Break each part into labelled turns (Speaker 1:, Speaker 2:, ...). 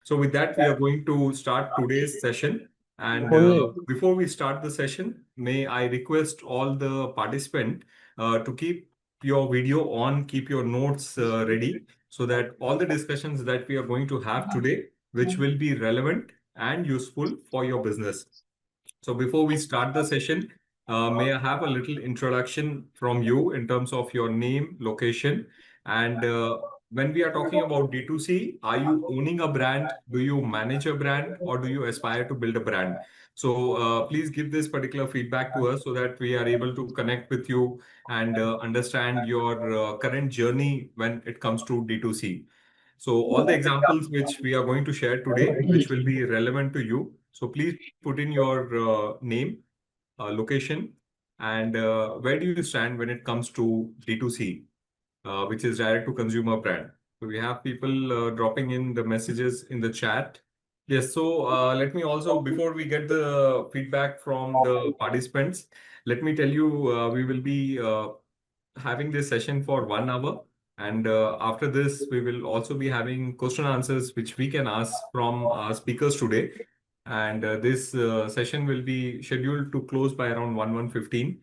Speaker 1: So with that, we are going to start today's session. And before we start the session, may I request all the participants to keep your video on, keep your notes ready, so that all the discussions that we are going to have today, which will be relevant and useful for your business. So before we start the session, may I have a little introduction from you in terms of your name, location, and when we are talking about D2C, are you owning a brand? Do you manage a brand, or do you aspire to build a brand? So please give this particular feedback to us so that we are able to connect with you and understand your current journey when it comes to D2C. So all the examples which we are going to share today, which will be relevant to you. So please put in your name, location, and where do you stand when it comes to D2C, which is direct to consumer brand. So we have people dropping in the messages in the chat. Yes, so let me also, before we get the feedback from the participants, let me tell you, we will be having this session for 1 hour. And after this, we will also be having question answers, which we can ask from our speakers today. And this session will be scheduled to close by around 1:15.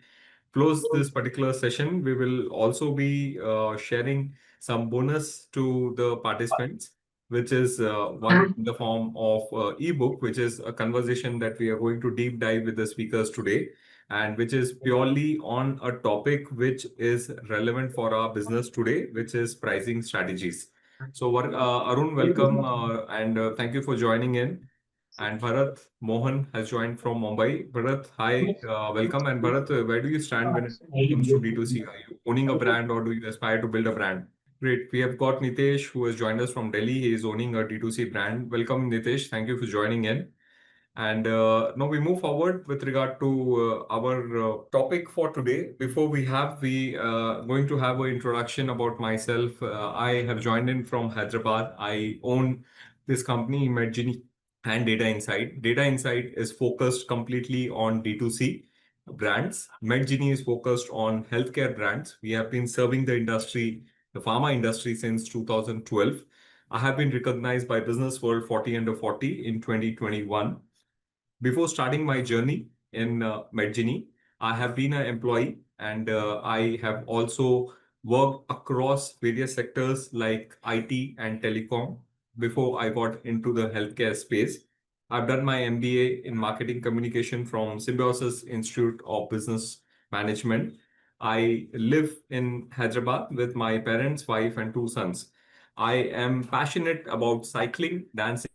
Speaker 1: Close this particular session, we will also be sharing some bonus to the participants, which is one in the form of ebook, which is a conversation that we are going to deep dive with the speakers today, and which is purely on a topic which is relevant for our business today, which is pricing strategies. So, Arun, welcome and thank you for joining in. And Bharat Mohan has joined from Mumbai. Bharat, hi, welcome. And Bharat, where do you stand when it comes to D2C? Are you owning a brand or do you aspire to build a brand? Great. We have got Nitesh, who has joined us from Delhi. He is owning a D2C brand. Welcome, Nitesh. Thank you for joining in. And now we move forward with regard to our topic for today. Before we going to have an introduction about myself. I have joined in from Hyderabad. I own this company, MedGenie and Data Incite. Data Incite is focused completely on D2C brands. MedGenie is focused on healthcare brands. We have been serving the industry, the pharma industry, since 2012. I have been recognized by Business World 40 Under 40 in 2021. Before starting my journey in MedGenie, I have been an employee and I have also worked across various sectors like IT and telecom before I got into the healthcare space. I've done my MBA in marketing communication from Symbiosis Institute of Business Management. I live in Hyderabad with my parents, wife, and 2 sons. I am passionate about cycling, dancing,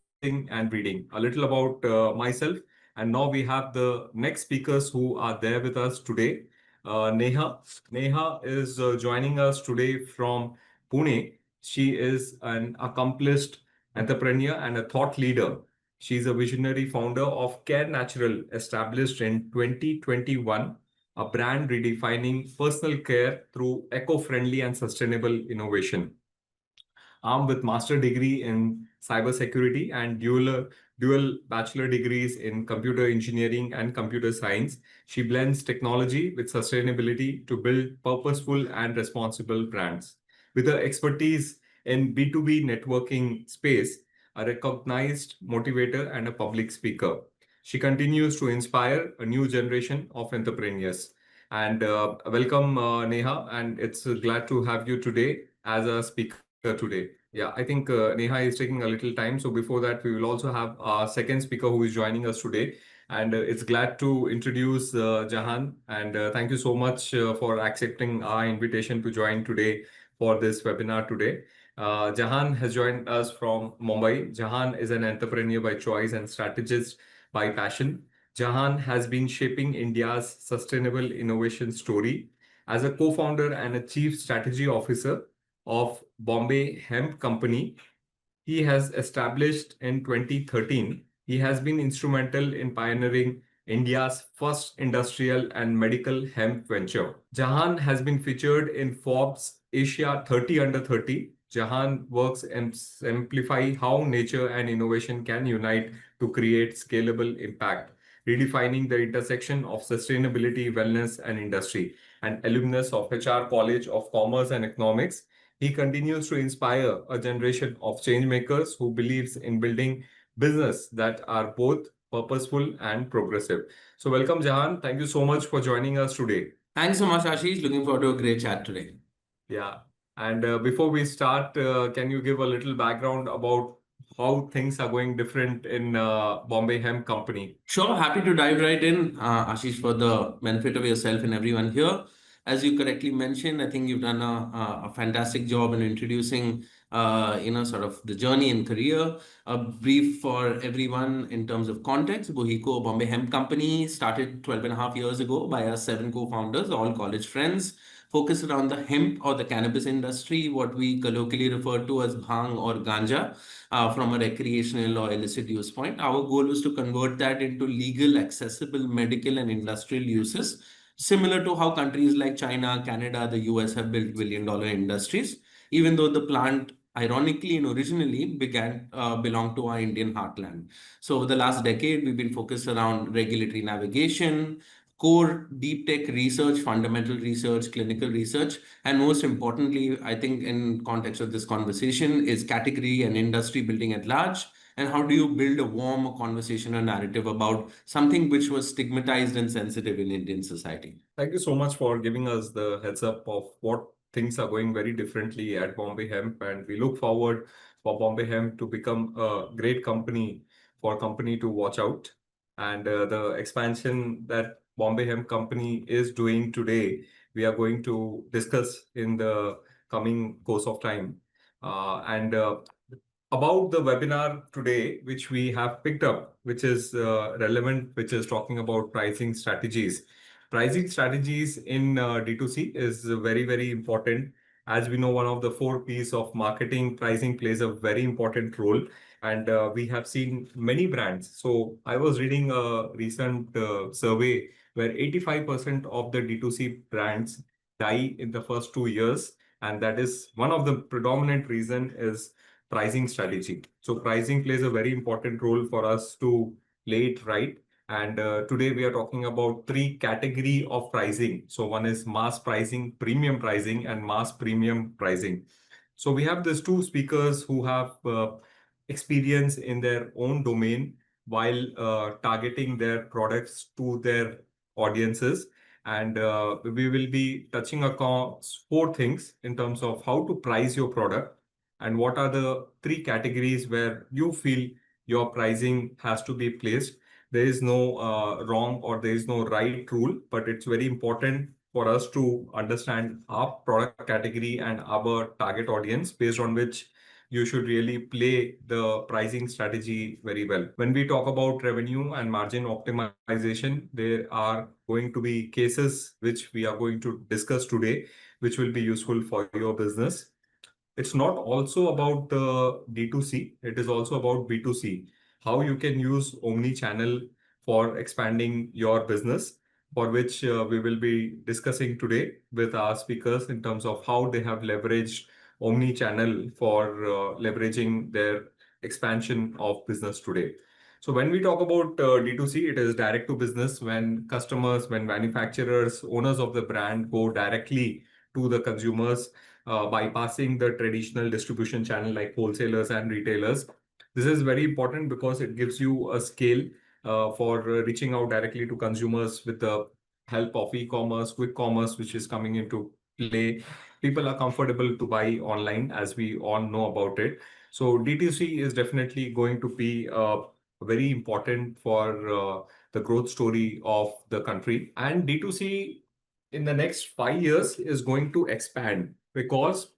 Speaker 1: and reading. A little about myself. And now we have the next speakers who are there with us today. Neha. Neha is joining us today from Pune. She is an accomplished entrepreneur and a thought leader. She's a visionary founder of Care Natural, established in 2021, a brand redefining personal care through eco-friendly and sustainable innovation. Armed with master degree in cybersecurity and dual bachelor degrees in computer engineering and computer science, she blends technology with sustainability to build purposeful and responsible brands. With her expertise in B2B networking space, a recognized motivator and a public speaker, she continues to inspire a new generation of entrepreneurs. And welcome, Neha, and it's glad to have you today as a speaker today. Yeah, I think Neha is taking a little time. So before that, we will also have our second speaker who is joining us today. And it's glad to introduce Jahan. And thank you so much for accepting our invitation to join today for this webinar today. Jahan has joined us from Mumbai. Jahan is an entrepreneur by choice and strategist by passion. Jahan has been shaping India's sustainable innovation story as a co-founder and a chief strategy officer of Bombay Hemp Company. He has established in 2013. He has been instrumental in pioneering India's first industrial and medical hemp venture. Jahan has been featured in Forbes Asia 30 Under 30. Jahan works and simplify how nature and innovation can unite to create scalable impact, redefining the intersection of sustainability, wellness, and industry. and alumnus of HR College of Commerce and Economics. He continues to inspire a generation of change makers who believes in building business that are both purposeful and progressive. So welcome, Jahan. Thank you so much for joining us today.
Speaker 2: Thanks so much, Ashish. Looking forward to a great chat today.
Speaker 1: Yeah. And before we start, can you give a little background about how things are going different in Bombay Hemp Company?
Speaker 2: Sure, happy to dive right in, Ashish, for the benefit of yourself and everyone here. As you correctly mentioned, I think you've done a fantastic job in introducing, sort of the journey and career. A brief for everyone in terms of context. BOHECO, Bombay Hemp Company, started 12 and a half years ago by our 7 co-founders, all college friends, focused around the hemp or the cannabis industry, what we colloquially refer to as bhang or ganja, from a recreational or illicit use point. Our goal was to convert that into legal, accessible medical and industrial uses, similar to how countries like China, Canada, the US have built billion-dollar industries, even though the plant ironically and originally belonged to our Indian heartland. So over the last decade, we've been focused around regulatory navigation, core deep tech research, fundamental research, clinical research, and most importantly, I think in context of this conversation, is category and industry building at large. And how do you build a warm conversation or narrative about something which was stigmatized and sensitive in Indian society?
Speaker 1: Thank you so much for giving us the heads up of what things are going very differently at Bombay Hemp, and we look forward for Bombay Hemp to become a great company for company to watch out. And the expansion that Bombay Hemp Company is doing today, we are going to discuss in the coming course of time. And about the webinar today, which we have picked up, which is relevant, which is talking about pricing strategies. Pricing strategies in D2C is very, very important. As we know, one of the 4 Ps of marketing, pricing plays a very important role. And we have seen many brands. So I was reading a recent survey where 85% of the D2C brands die in the first 2 years. And that is one of the predominant reason is pricing strategy. So pricing plays a very important role for us to play it right. And today we are talking about 3 category of pricing. So one is mass pricing, premium pricing, and mass premium pricing. So we have these 2 speakers who have experience in their own domain while targeting their products to their audiences. And we will be touching upon 4 things in terms of how to price your product and what are the 3 categories where you feel your pricing has to be placed. There is no wrong or there is no right rule, but it's very important for us to understand our product category and our target audience based on which you should really play the pricing strategy very well. When we talk about revenue and margin optimization, there are going to be cases which we are going to discuss today, which will be useful for your business. It's not also about the D2C, it is also about B2C. How you can use omni-channel for expanding your business, for which we will be discussing today with our speakers in terms of how they have leveraged omni-channel for leveraging their expansion of business today. So when we talk about D2C, it is direct to business when customers, when manufacturers, owners of the brand go directly to the consumers, bypassing the traditional distribution channel like wholesalers and retailers. This is very important because it gives you a scale for reaching out directly to consumers with the help of e-commerce, quick commerce, which is coming into play. People are comfortable to buy online, as we all know about it. So D2C is definitely going to be very important for the growth story of the country. And D2C in the next 5 years is going to expand because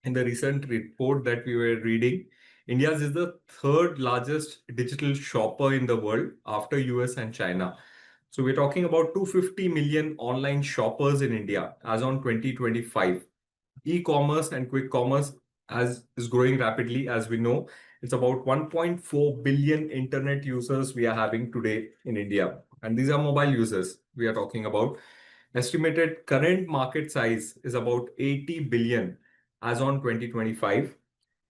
Speaker 1: in the recent report that we were reading, India is the third largest digital shopper in the world after US and China. So we're talking about 250 million online shoppers in India as on 2025. E-commerce and quick commerce as is growing rapidly, as we know. It's about 1.4 billion internet users we are having today in India. And these are mobile users we are talking about. Estimated current market size is about 80 billion as on 2025.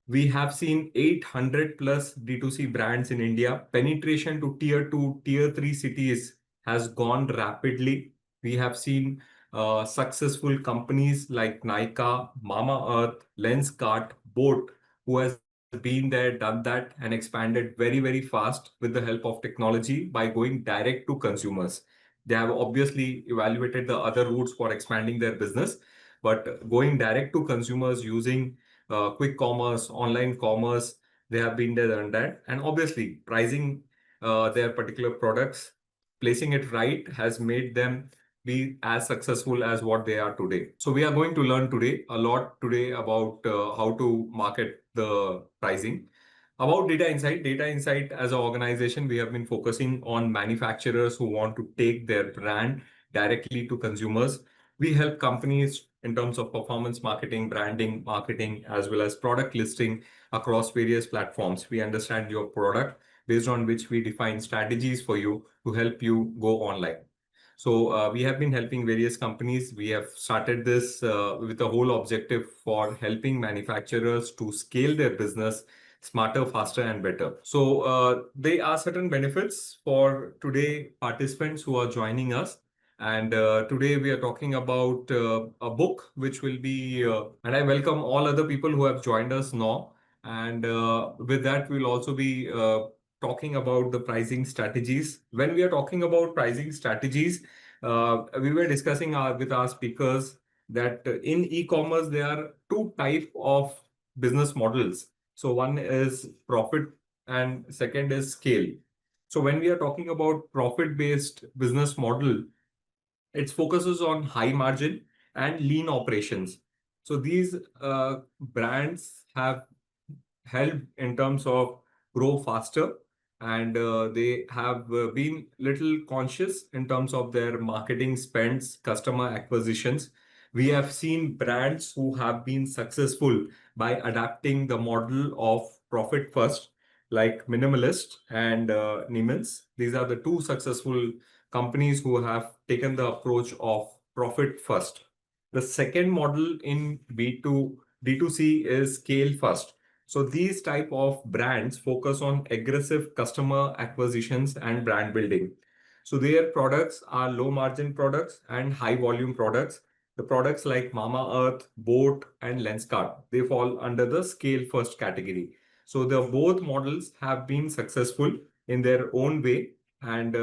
Speaker 1: We have seen 800 plus D2C brands in India. Penetration to tier 2, tier 3 cities has gone rapidly. We have seen successful companies like Nykaa, Mamaearth, Lenskart, Boat, who has been there, done that, and expanded very, very fast with the help of technology by going direct to consumers. They have obviously evaluated the other routes for expanding their business, but going direct to consumers using quick commerce, online commerce, they have been there and that. And obviously, pricing their particular products, placing it right, has made them be as successful as what they are today. So we are going to learn today a lot today about how to market the pricing. About Data Insight, Data Insight as an organization, we have been focusing on manufacturers who want to take their brand directly to consumers. We help companies in terms of performance marketing, branding, marketing, as well as product listing across various platforms. We understand your product, based on which we define strategies for you to help you go online. So we have been helping various companies. We have started this with a whole objective for helping manufacturers to scale their business smarter, faster, and better. So there are certain benefits for today participants who are joining us. And today we are talking about a book which will be, and I welcome all other people who have joined us now. And with that, we'll also be talking about the pricing strategies. When we are talking about pricing strategies, we were discussing with our speakers that in e-commerce, there are two types of business models. So one is profit and second is scale. So when we are talking about profit-based business model, it focuses on high margin and lean operations. So these brands have helped in terms of grow faster, and they have been little conscious in terms of their marketing spends, customer acquisitions. We have seen brands who have been successful by adapting the model of profit first, like Minimalist and Niemann's. These are the two successful companies who have taken the approach of profit first. The second model in D2C is scale first. So these type of brands focus on aggressive customer acquisitions and brand building. So their products are low margin products and high volume products. The products like Mamaearth, Boat, and Lenskart, they fall under the scale first category. So the both models have been successful in their own way. And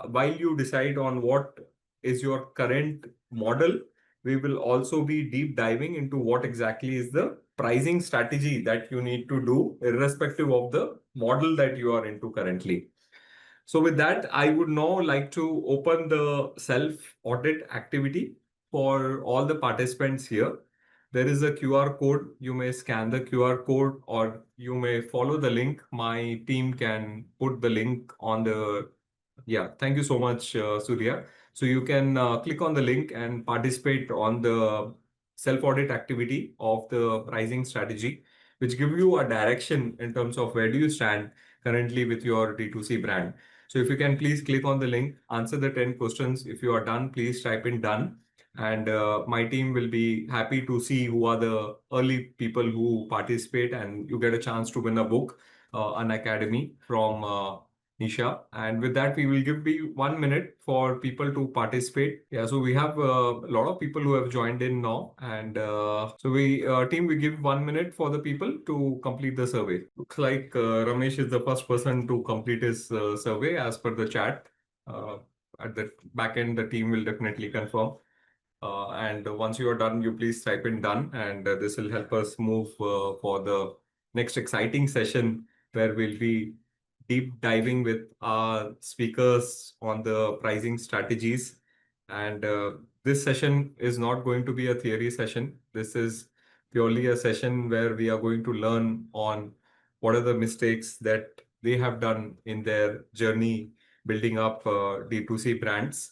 Speaker 1: while you decide on what is your current model, we will also be deep diving into what exactly is the pricing strategy that you need to do, irrespective of the model that you are into currently. So with that, I would now like to open the self-audit activity for all the participants here. There is a QR code. You may scan the QR code or you may follow the link. My team can put the link on the... Yeah, thank you so much, Surya. So you can click on the link and participate on the self-audit activity of the pricing strategy, which give you a direction in terms of where do you stand currently with your D2C brand. So if you can please click on the link, answer the 10 questions. If you are done, please type in done. And my team will be happy to see who are the early people who participate, and you get a chance to win a book, an academy from Nisha. And with that, we will give you 1 minute for people to participate. Yeah, so we have a lot of people who have joined in now. And team, we give 1 minute for the people to complete the survey. Looks like Ramesh is the first person to complete his survey as per the chat. At the back end, the team will definitely confirm. And once you are done, you please type in done, and this will help us move for the next exciting session where we'll be deep diving with our speakers on the pricing strategies. And this session is not going to be a theory session. This is purely a session where we are going to learn on what are the mistakes that they have done in their journey building up D2C brands.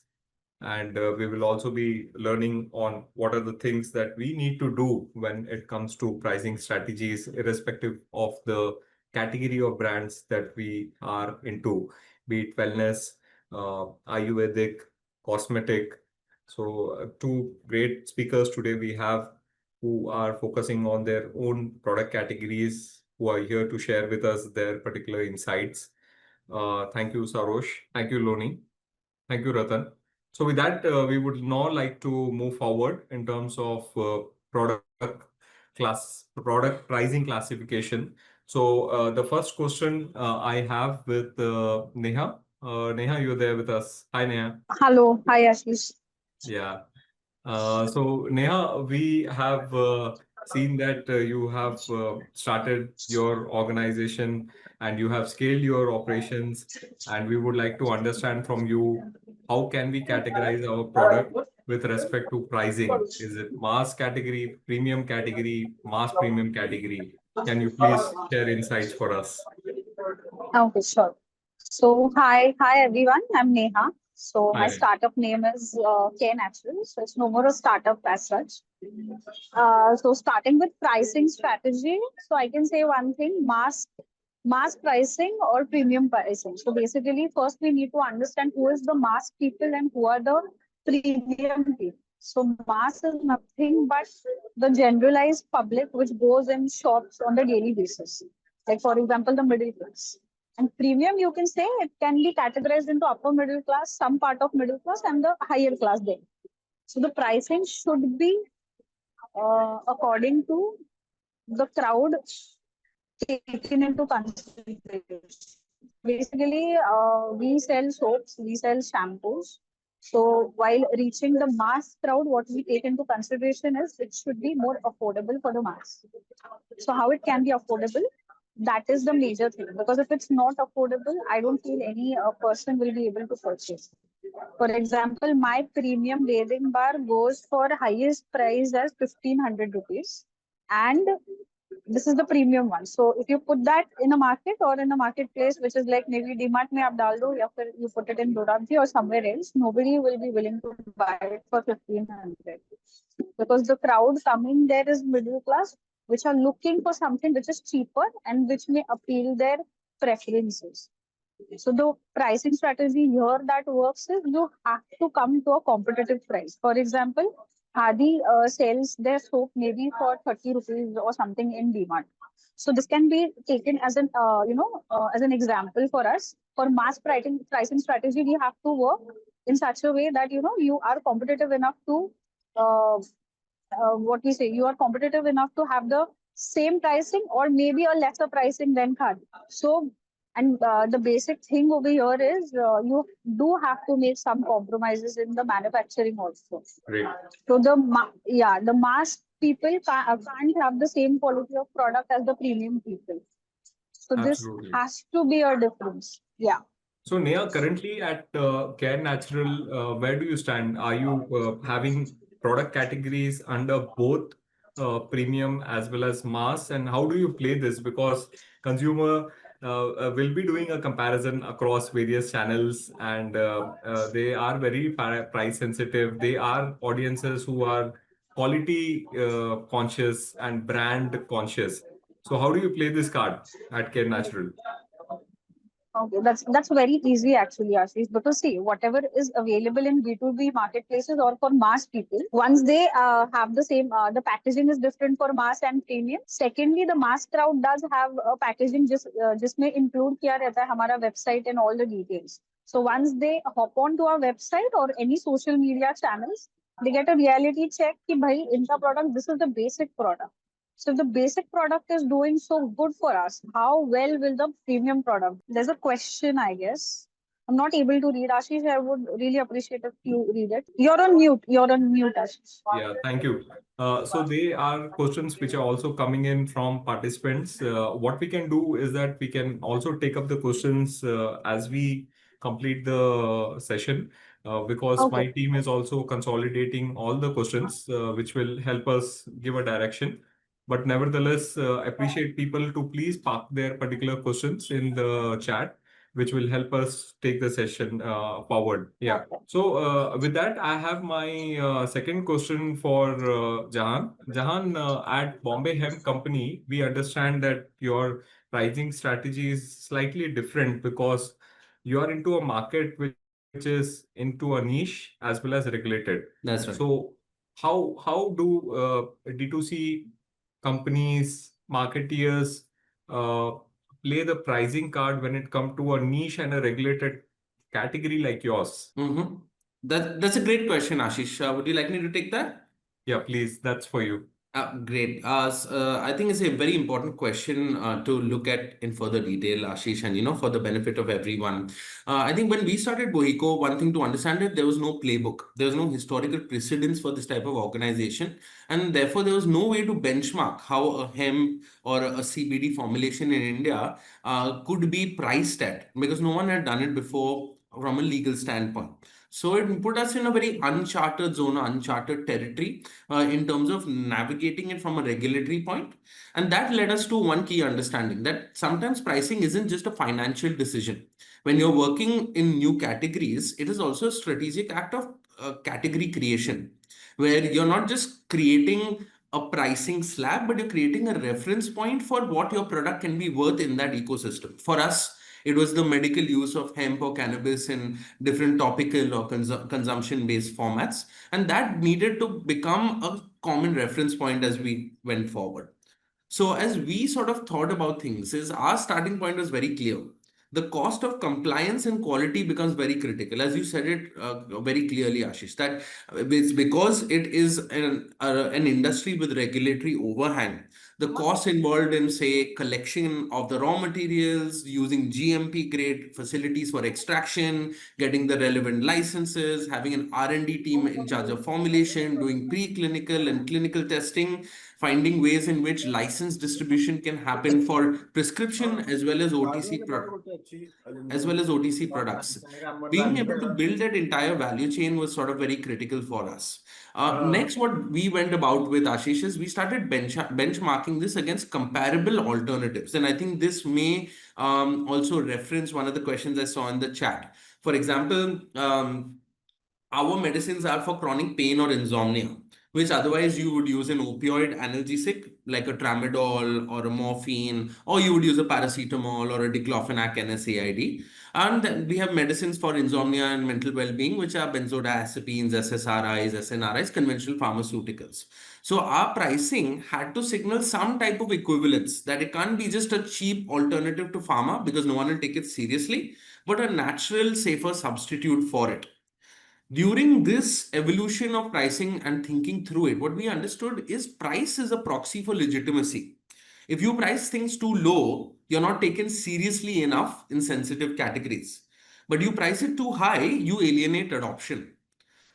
Speaker 1: And we will also be learning on what are the things that we need to do when it comes to pricing strategies, irrespective of the category of brands that we are into, be it wellness, Ayurvedic, cosmetic. So two great speakers today we have who are focusing on their own product categories, who are here to share with us their particular insights. Thank you, Sarosh. Thank you, Loni. Thank you, Ratan. So with that, we would now like to move forward in terms of product pricing classification. So the first question I have with Neha. Neha, you're there with us. Hi, Neha.
Speaker 3: Hello, hi Ashish.
Speaker 1: Yeah. So Neha, we have seen that you have started your organization and you have scaled your operations, and we would like to understand from you how can we categorize our product with respect to pricing? Is it mass category, premium category, mass premium category? Can you please share insights for us?
Speaker 3: Okay, sure. So, hi everyone. I'm Neha. So, my
Speaker 1: Hi.
Speaker 3: startup name is K Natural. So, it's no more a startup as such. So, starting with pricing strategy. So, I can say one thing: mass pricing or premium pricing. So, basically, first we need to understand who is the mass people and who are the premium people. So, mass is nothing but the generalized public which goes in shops on the daily basis. Like, for example, the middle class. And premium, you can say it can be categorized into upper middle class, some part of middle class, and the higher class there. So the pricing should be according to the crowd taken into consideration. Basically, we sell soaps, we sell shampoos. So while reaching the mass crowd, what we take into consideration is it should be more affordable for the mass. So how it can be affordable? That is the major thing. Because if it's not affordable, I don't feel any person will be able to purchase. For example, my premium bathing bar goes for highest price as 1500 rupees. And this is the premium one. So if you put that in a market or in a marketplace, which is like maybe DMart mein aap dal do, ya fir you put it in Doraji or somewhere else, nobody will be willing to buy it for 1500 because the crowd coming there is middle class, which are looking for something which is cheaper and which may appeal their preferences. So the pricing strategy here that works is you have to come to a competitive price. For example, Hadi sells their soap maybe for 30 rupees or something in DMart. So this can be taken as an as an example for us. For mass pricing strategy, we have to work in such a way that you are competitive enough to uh, what we say, you are competitive enough to have the same pricing or maybe a lesser pricing than Khadi. So, and the basic thing over here is you do have to make some compromises in the manufacturing also.
Speaker 1: Great.
Speaker 3: So the mass people can't have the same quality of product as the premium people. So this
Speaker 1: Absolutely.
Speaker 3: has to be a difference. Yeah.
Speaker 1: So Neha, currently at Care Natural, where do you stand? Are you having product categories under both premium as well as mass? And how do you play this? Because consumer will be doing a comparison across various channels, and they are very price sensitive. They are audiences who are quality conscious and brand conscious. So how do you play this card at Care Natural?
Speaker 3: Okay, that's very easy actually, Ashish. Because see, whatever is available in B2B marketplaces or for mass people, once they have the same, the packaging is different for mass and premium. Secondly, the mass crowd does have a packaging just may include क्या रहता है हमारा website and all the details. So once they hop on to our website or any social media channels, they get a reality check कि भाई इनका product, this is the basic product. So if the basic product is doing so good for us, how well will the premium product? There's a question, I guess. I'm not able to read. Ashish, I would really appreciate if you read it. You're on mute. You're on mute, Ashish.
Speaker 1: Yeah, thank you. So they are questions which are also coming in from participants. What we can do is that we can also take up the questions as we complete the session, because my
Speaker 3: Okay.
Speaker 1: team is also consolidating all the questions, which will help us give a direction. But nevertheless, appreciate people to please park their particular questions in the chat, which will help us take the session forward. Yeah.
Speaker 3: Okay.
Speaker 1: So with that, I have my second question for Jahan. Jahan, at Bombay Hemp Company, we understand that your pricing strategy is slightly different because you are into a market which is into a niche as well as regulated.
Speaker 2: That's right.
Speaker 1: So how do D2C companies, marketeers uh, play the pricing card when it comes to a niche and a regulated category like yours?
Speaker 2: Mm-hmm. That's a great question, Ashish. Would you like me to take that?
Speaker 1: Yeah, please. That's for you.
Speaker 2: Great. I think it's a very important question to look at in further detail, Ashish, and for the benefit of everyone. I think when we started BOHECO, one thing to understand is there was no playbook, there was no historical precedence for this type of organization, and therefore there was no way to benchmark how a hemp or a CBD formulation in India could be priced at, because no one had done it before from a legal standpoint. So it put us in a very uncharted zone, uncharted territory in terms of navigating it from a regulatory point. And that led us to one key understanding that sometimes pricing isn't just a financial decision. When you're working in new categories, it is also a strategic act of category creation, where you're not just creating a pricing slab, but you're creating a reference point for what your product can be worth in that ecosystem. For us, it was the medical use of hemp or cannabis in different topical or consumption based formats. And that needed to become a common reference point as we went forward. So as we sort of thought about things, is our starting point was very clear. The cost of compliance and quality becomes very critical. As you said it very clearly, Ashish, that it's because it is an industry with regulatory overhang. The costs involved in, say, collection of the raw materials, using GMP grade facilities for extraction, getting the relevant licenses, having an R&D team in charge of formulation, doing preclinical and clinical testing, finding ways in which license distribution can happen for prescription as well as OTC products. Being able to build that entire value chain was sort of very critical for us. Next, what we went about with Ashish is we started benchmarking this against comparable alternatives. And I think this may also reference one of the questions I saw in the chat. For example, our medicines are for chronic pain or insomnia, which otherwise you would use an opioid analgesic like a tramadol or a morphine, or you would use a paracetamol or a diclofenac NSAID. And then we have medicines for insomnia and mental well-being, which are benzodiazepines, SSRIs, SNRIs, conventional pharmaceuticals. So our pricing had to signal some type of equivalence, that it can't be just a cheap alternative to pharma because no one will take it seriously, but a natural, safer substitute for it. During this evolution of pricing and thinking through it, what we understood is price is a proxy for legitimacy. If you price things too low, you're not taken seriously enough in sensitive categories. But you price it too high, you alienate adoption.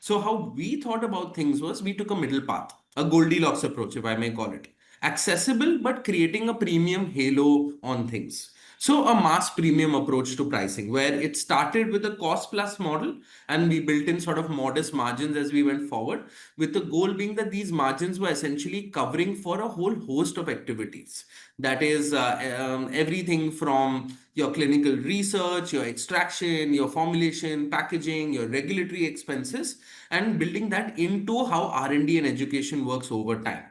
Speaker 2: So how we thought about things was we took a middle path, a Goldilocks approach, if I may call it. Accessible, but creating a premium halo on things. So a mass premium approach to pricing, where it started with a cost plus model and we built in sort of modest margins as we went forward, with the goal being that these margins were essentially covering for a whole host of activities. That is everything from your clinical research, your extraction, your formulation, packaging, your regulatory expenses, and building that into how R&D and education works over time.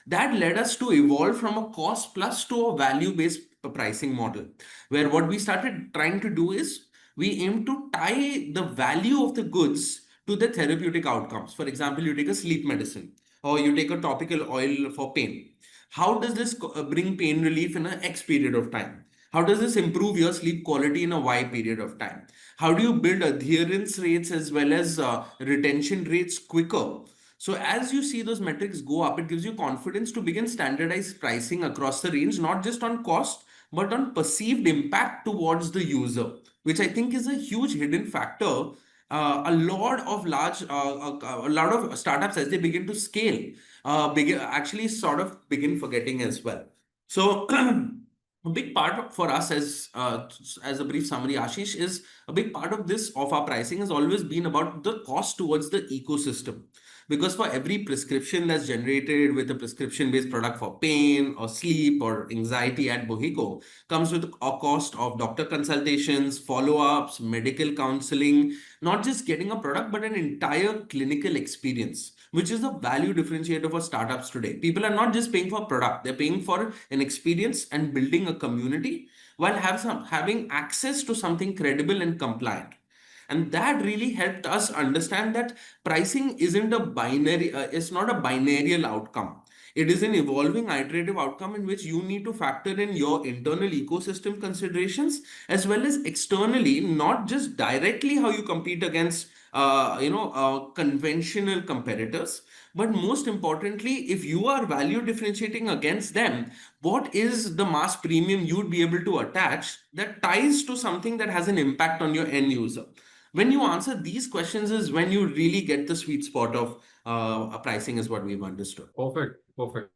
Speaker 2: That led us to evolve from a cost plus to a value-based pricing model, where what we started trying to do is we aim to tie the value of the goods to the therapeutic outcomes. For example, you take a sleep medicine or you take a topical oil for pain. How does this bring pain relief in an X period of time? How does this improve your sleep quality in a Y period of time? How do you build adherence rates as well as retention rates quicker? So as you see those metrics go up, it gives you confidence to begin standardized pricing across the range, not just on cost, but on perceived impact towards the user, which I think is a huge hidden factor. A lot of startups, as they begin to scale, begin actually sort of begin forgetting as well. So a big part for us as a brief summary, Ashish, is a big part of this of our pricing has always been about the cost towards the ecosystem. Because for every prescription that's generated with a prescription-based product for pain or sleep or anxiety at BOHECO comes with a cost of doctor consultations, follow-ups, medical counseling, not just getting a product, but an entire clinical experience, which is the value differentiator for startups today. People are not just paying for a product, they're paying for an experience and building a community while having access to something credible and compliant. And that really helped us understand that pricing isn't a binary, it's not a binarial outcome. It is an evolving iterative outcome in which you need to factor in your internal ecosystem considerations as well as externally, not just directly how you compete against conventional competitors. But most importantly, if you are value differentiating against them, what is the mass premium you'd be able to attach that ties to something that has an impact on your end user? When you answer these questions is when you really get the sweet spot of pricing, is what we've understood.
Speaker 1: Perfect. Perfect.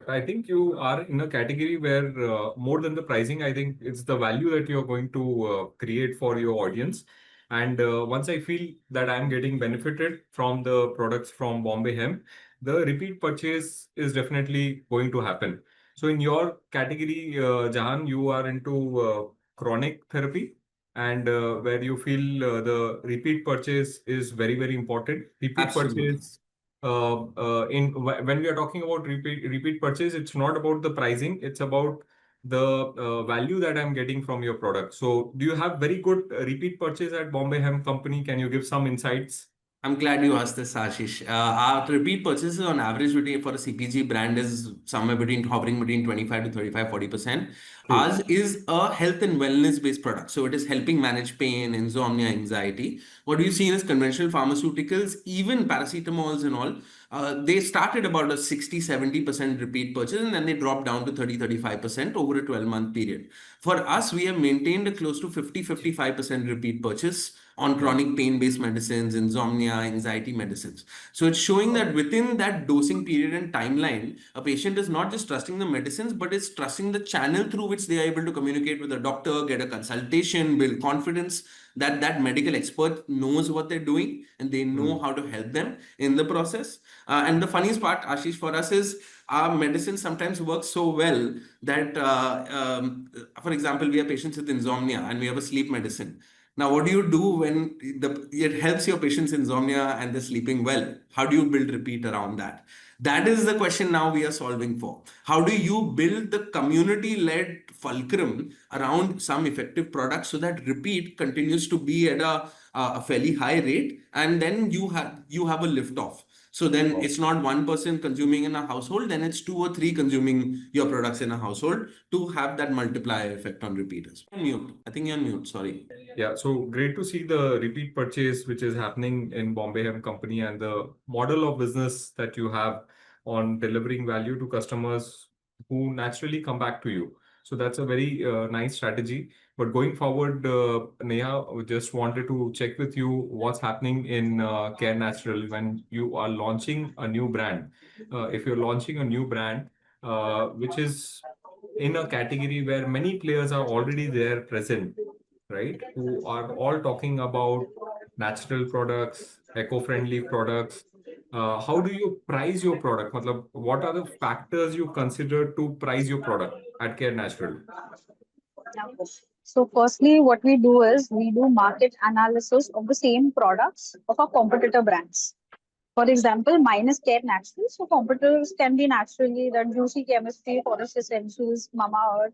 Speaker 1: I think you are in a category where more than the pricing, I think it's the value that you're going to create for your audience. And once I feel that I'm getting benefited from the products from Bombay Hemp, the repeat purchase is definitely going to happen. So in your category, Jahan, you are into chronic therapy, and where you feel the repeat purchase is very, very important. Repeat
Speaker 2: Absolutely.
Speaker 1: purchase when we are talking about repeat purchase, it's not about the pricing, it's about the value that I'm getting from your product. So do you have very good repeat purchase at Bombay Hemp Company? Can you give some insights?
Speaker 2: I'm glad you asked this, Ashish. Our repeat purchases on average for a CPG brand is somewhere hovering between 25 to 35, 40%.
Speaker 1: True.
Speaker 2: Ours is a health and wellness based product. So it is helping manage pain, insomnia, anxiety. What we've seen is conventional pharmaceuticals, even paracetamols and all, they started about a 60, 70% repeat purchase, and then they dropped down to 30, 35% over a 12-month period. For us, we have maintained a close to 50, 55% repeat purchase on chronic pain-based medicines, insomnia, anxiety medicines. So it's showing that within that dosing period and timeline, a patient is not just trusting the medicines, but is trusting the channel through which they are able to communicate with a doctor, get a consultation, build confidence that that medical expert knows what they're doing and they know how to help them in the process. And the funniest part, Ashish, for us is our medicine sometimes works so well that, for example, we have patients with insomnia and we have a sleep medicine. Now, what do you do when it helps your patient's insomnia and they're sleeping well? How do you build repeat around that? That is the question now we are solving for. How do you build the community-led fulcrum around some effective products so that repeat continues to be at a fairly high rate, and then you have a lift off. So then it's not one person consuming in a household, then it's 2 or 3 consuming your products in a household to have that multiplier effect on repeaters. Mute. I think you're on mute. Sorry.
Speaker 1: Yeah, so great to see the repeat purchase which is happening in Bombay Hemp Company and the model of business that you have on delivering value to customers who naturally come back to you. So that's a very nice strategy. But going forward, Neha, we just wanted to check with you what's happening in Care Natural when you are launching a new brand. If you're launching a new brand, which is in a category where many players are already there present, right? Who are all talking about natural products, eco-friendly products. How do you price your product? What are the factors you consider to price your product at Care Natural?
Speaker 3: So firstly, what we do is we do market analysis of the same products of our competitor brands. For example, mine is Care Natural. So competitors can be naturally the Juicy Chemistry, Forest Essentials, Mama Earth,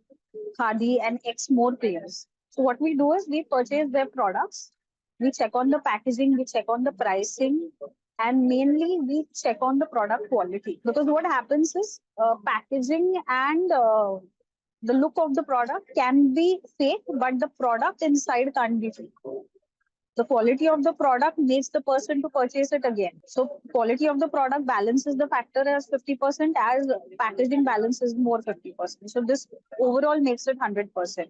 Speaker 3: Khadi, and X more players. So what we do is we purchase their products, we check on the packaging, we check on the pricing, and mainly we check on the product quality. Because what happens is packaging and the look of the product can be fake, but the product inside can't be fake. The quality of the product makes the person to purchase it again. So quality of the product balances the factor as 50%, as packaging balances more 50%. So this overall makes it 100%.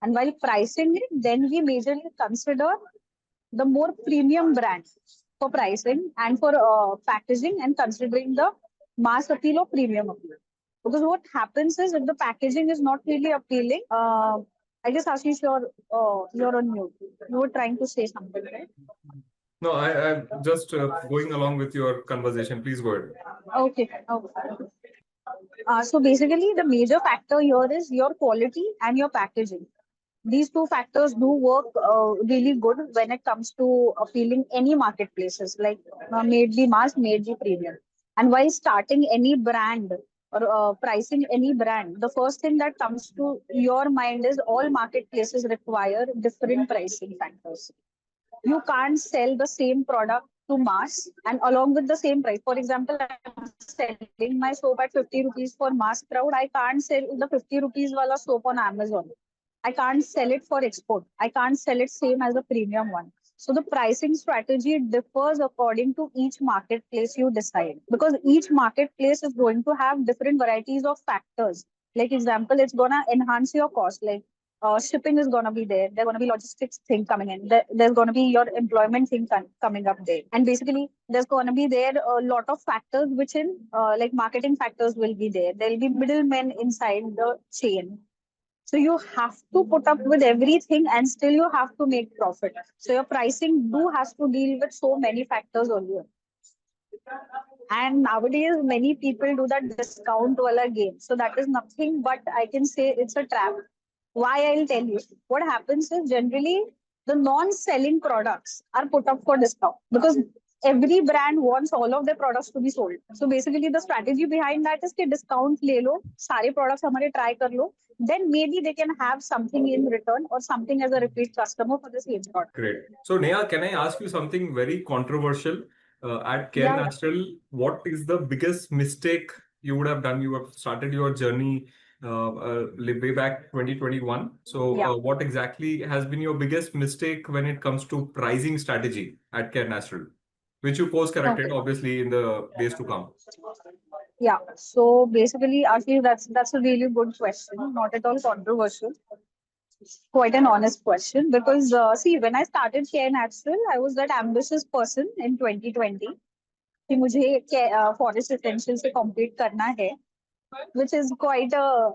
Speaker 3: And while pricing it, then we majorly consider the more premium brand for pricing and for packaging, and considering the mass appeal or premium appeal. Because what happens is if the packaging is not really appealing, I guess Ashish, you're on mute. You were trying to say something, right?
Speaker 1: No, I'm just going along with your conversation. Please go ahead.
Speaker 3: Okay. So basically, the major factor here is your quality and your packaging. These two factors do work really good when it comes to appealing any marketplaces, like made be mass, made be premium. And while starting any brand or pricing any brand, the first thing that comes to your mind is all marketplaces require different pricing factors. You can't sell the same product to mass and along with the same price. For example, I'm selling my soap at 50 rupees for mass crowd. I can't sell the 50 rupees wala soap on Amazon. I can't sell it for export. I can't sell it same as a premium one. So the pricing strategy differs according to each marketplace you decide, because each marketplace is going to have different varieties of factors. Like example, it's gonna enhance your cost. Like shipping is gonna be there. There's gonna be logistics thing coming in. There's gonna be your employment thing coming up there. And basically, there's gonna be there a lot of factors which in like marketing factors will be there. There'll be middlemen inside the chain. So you have to put up with everything and still you have to make profit. So your pricing do has to deal with so many factors earlier. And nowadays, many people do that discount wala game. So that is nothing but I can say it's a trap. Why I'll tell you. What happens is generally the non-selling products are put up for discount because every brand wants all of their products to be sold. So basically the strategy behind that is कि discount ले लो, सारे products हमारे try कर लो, then maybe they can have something in return or something as a repeat customer for the same product.
Speaker 1: Great. So Neha, can I ask you something very controversial? At Care
Speaker 3: Yeah.
Speaker 1: Natural, what is the biggest mistake you would have done? You have started your journey way back 2021. So
Speaker 3: Yeah.
Speaker 1: what exactly has been your biggest mistake when it comes to pricing strategy at Care Natural, which you course corrected
Speaker 3: Okay.
Speaker 1: obviously in the days to come?
Speaker 3: Yeah. So basically, Ashish, that's a really good question. Not at all controversial. Quite an honest question because see, when I started Care Natural, I was that ambitious person in 2020 कि मुझे forest essential से compete करना है, which is quite a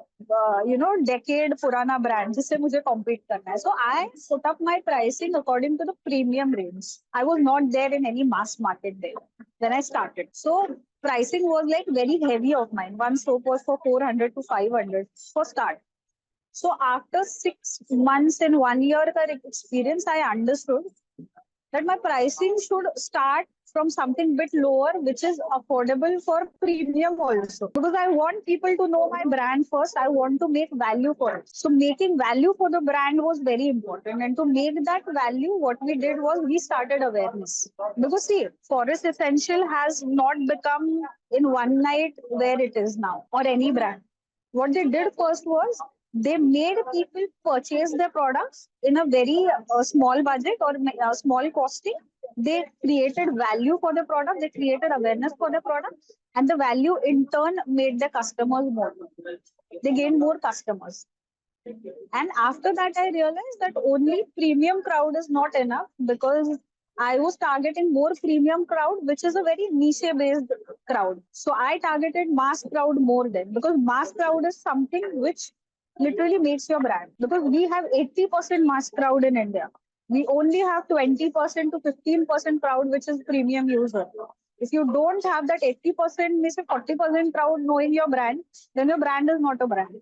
Speaker 3: decade purana brand जिससे मुझे compete करना है. So I put up my pricing according to the premium range. I was not there in any mass market there when I started. So pricing was like very heavy of mine. One soap was for 400 to 500 for start. So after 6 months and 1 year experience, I understood that my pricing should start from something bit lower, which is affordable for premium also. Because I want people to know my brand first. I want to make value for it. So making value for the brand was very important. And to make that value, what we did was we started awareness. Because see, Forest Essential has not become in one night where it is now or any brand. What they did first was they made people purchase their products in a very small budget or small costing. They created value for the product, they created awareness for the product, and the value in turn made the customers more. They gained more customers. And after that, I realized that only premium crowd is not enough because I was targeting more premium crowd, which is a very niche based crowd. So I targeted mass crowd more than because mass crowd is something which literally makes your brand because we have 80% mass crowd in India. We only have 20% to 15% crowd, which is premium user. If you don't have that 80%, means 40% crowd knowing your brand, then your brand is not a brand.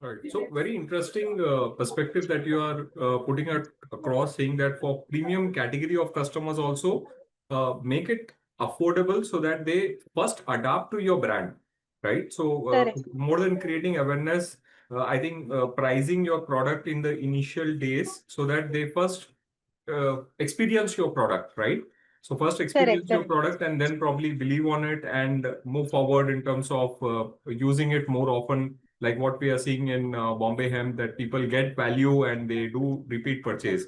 Speaker 1: Right. So very interesting perspective that you are putting across, saying that for premium category of customers also make it affordable so that they first adapt to your brand, right? So more than creating awareness, I think pricing your product in the initial days so that they first experience your product, right? So first experience your product and then probably believe on it and move forward in terms of using it more often, like what we are seeing in Bombay Hemp, that people get value and they do repeat purchase.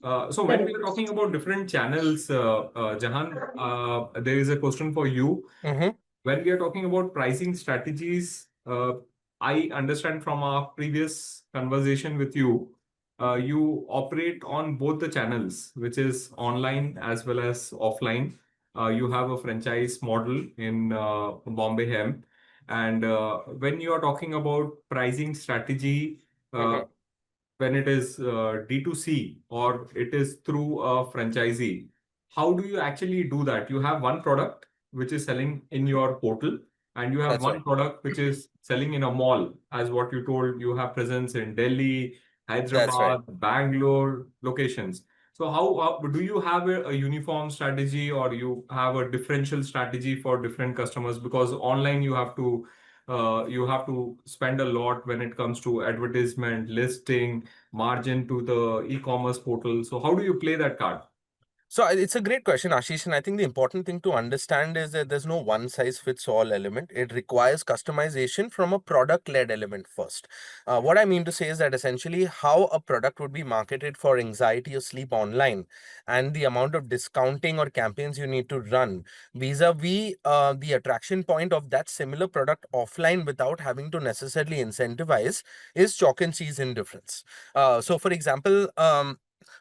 Speaker 1: So when we are talking about different channels, Jahan, there is a question for you. When we are talking about pricing strategies, I understand from our previous conversation with you, you operate on both the channels, which is online as well as offline. You have a franchise model in Bombay Hemp. And when you are talking about pricing strategy, when it is D2C or it is through a franchisee, how do you actually do that? You have one product which is selling in your portal, and you have one product which is selling in a mall. As what you told, you have presence in Delhi, Hyderabad, Bangalore locations. So how do you have a uniform strategy, or you have a differential strategy for different customers? Because online you have to spend a lot when it comes to advertisement, listing, margin to the e-commerce portal. So how do you play that card?
Speaker 4: So it's a great question, Ashish, and I think the important thing to understand is that there's no one size fits all element. It requires customization from a product led element first. What I mean to say is that essentially how a product would be marketed for anxiety or sleep online, and the amount of discounting or campaigns you need to run vis-a-vis the attraction point of that similar product offline without having to necessarily incentivize is chalk and cheese in difference. So for example,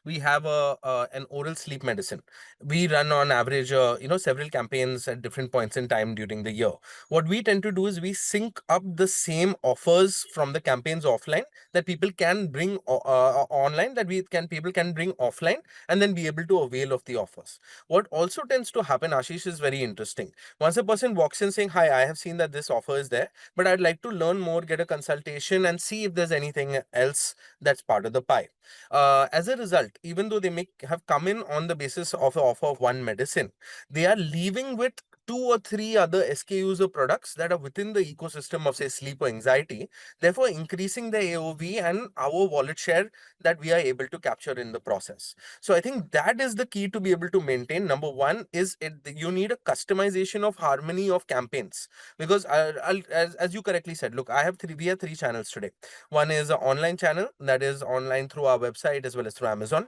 Speaker 4: we have an oral sleep medicine. We run on average several campaigns at different points in time during the year. What we tend to do is we sync up the same offers from the campaigns offline that people can bring online, that people can bring offline, and then be able to avail of the offers. What also tends to happen, Ashish, is very interesting. Once a person walks in saying, hi, I have seen that this offer is there, but I'd like to learn more, get a consultation, and see if there's anything else that's part of the pie. As a result, even though they may have come in on the basis of an offer of one medicine, they are leaving with two or three other SKUs or products that are within the ecosystem of, say, sleep or anxiety, therefore increasing the AOV and our wallet share that we are able to capture in the process. So I think that is the key to be able to maintain. Number one is you need a customization of harmony of campaigns, because as you correctly said, look, we have three channels today. One is an online channel that is online through our website as well as through Amazon.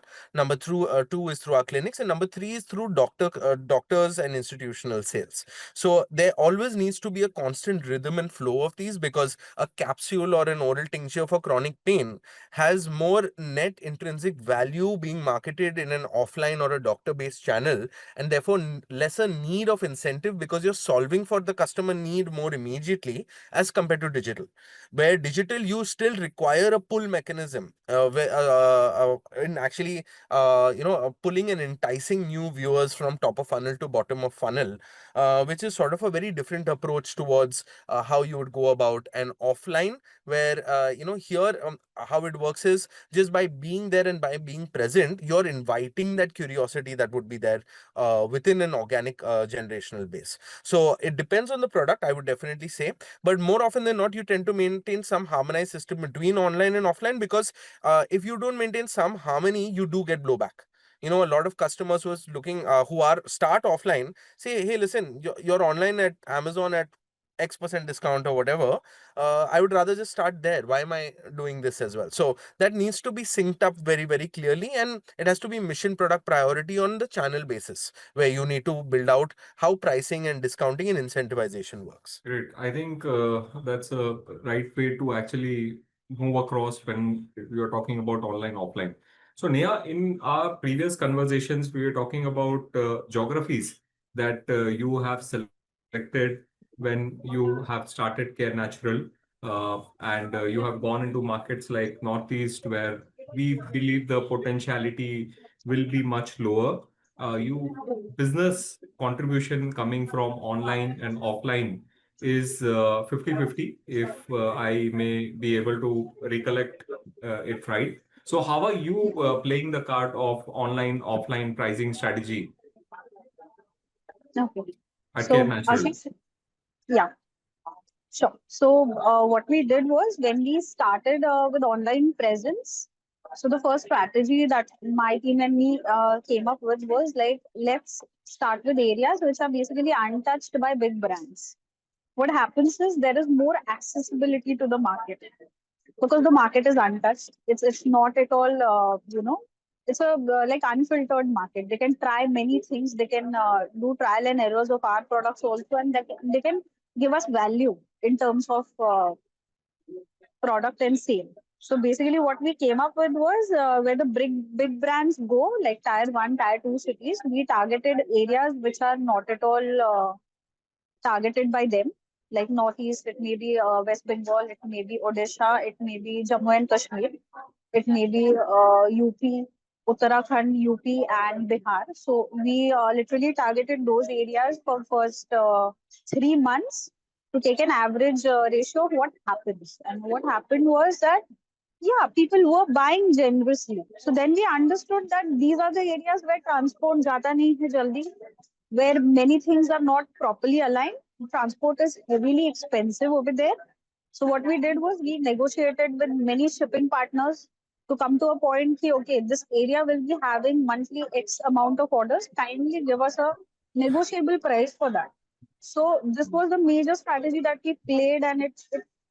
Speaker 4: Two is through our clinics, and number three is through doctors and institutional sales. So there always needs to be a constant rhythm and flow of these, because a capsule or an oral tincture for chronic pain has more net intrinsic value being marketed in an offline or a doctor-based channel, and therefore lesser need of incentive, because you're solving for the customer need more immediately as compared to digital, where digital you still require a pull mechanism in actually pulling and enticing new viewers from top of funnel to bottom of funnel, which is sort of a very different approach towards how you would go about an offline, where here how it works is just by being there and by being present, you're inviting that curiosity that would be there within an organic generational base. So it depends on the product, I would definitely say, but more often than not, you tend to maintain some harmonized system between online and offline, because if you don't maintain some harmony, you do get blowback. A lot of customers who are start offline say, hey, listen, you're online at Amazon at X% discount or whatever. I would rather just start there. Why am I doing this as well? So that needs to be synced up very, very clearly, and it has to be mission product priority on the channel basis, where you need to build out how pricing and discounting and incentivization works.
Speaker 1: Great. I think that's a right way to actually move across when we are talking about online, offline. So, Neha, in our previous conversations, we were talking about geographies that you have selected when you have started Care Natural, and you have gone into markets like Northeast, where we believe the potentiality will be much lower. You business contribution coming from online and offline is 50-50, if I may be able to recollect it right. So how are you playing the card of online, offline pricing strategy
Speaker 3: Okay.
Speaker 1: at Care
Speaker 3: So,
Speaker 1: Natural?
Speaker 3: Ashish, yeah, sure. So, what we did was when we started with online presence, so the first strategy that my team and me came up with was like, let's start with areas which are basically untouched by big brands. What happens is there is more accessibility to the market because the market is untouched. It's not at all it's a like unfiltered market. They can try many things. They can do trial and errors of our products also, and they can give us value in terms of product and sale. So basically, what we came up with was where the big brands go, like tier one, tier two cities. We targeted areas which are not at all targeted by them, like Northeast, it may be West Bengal, it may be Odisha, it may be Jammu and Kashmir, it may be UP, Uttarakhand, UP, and Bihar. So we literally targeted those areas for first 3 months to take an average ratio of what happens. And what happened was that, yeah, people were buying generously. So then we understood that these are the areas where transport jata nahi hai jaldi, where many things are not properly aligned. Transport is heavily expensive over there. So what we did was we negotiated with many shipping partners. to come to a point कि, okay, this area will be having monthly X amount of orders. Kindly give us a negotiable price for that. So this was the major strategy that we played, and it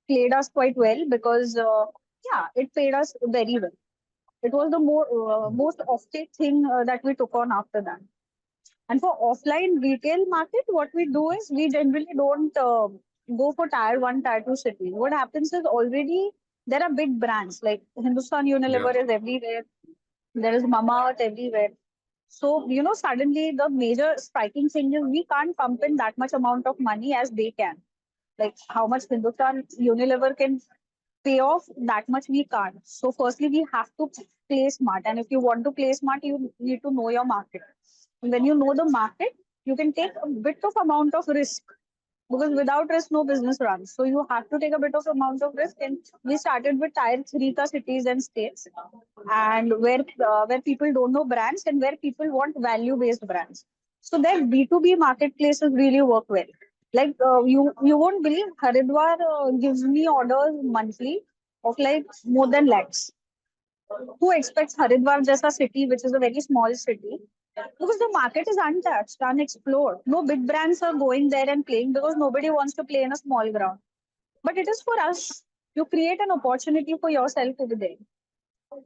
Speaker 3: played us quite well because yeah, it paid us very well. It was the most offtake thing that we took on after that. And for offline retail market, what we do is we generally don't go for tier 1, tier 2 cities. What happens is already there are big brands like Hindustan Unilever is everywhere. There is Mamaearth everywhere. So, suddenly the major striking thing is we can't pump in that much amount of money as they can. Like how much Hindustan Unilever can pay off, that much we can't. So firstly, we have to play smart. And if you want to play smart, you need to know your market. And when you know the market, you can take a bit of amount of risk because without risk, no business runs. So you have to take a bit of amount of risk. And we started with tier 3 ka cities and states, and where people don't know brands and where people want value-based brands. So their B2B marketplaces really work well. Like you won't believe Haridwar gives me orders monthly of like more than lakhs. Who expects Haridwar just a city, which is a very small city? Because the market is untouched, unexplored. No big brands are going there and playing because nobody wants to play in a small ground. But it is for us. You create an opportunity for yourself over there.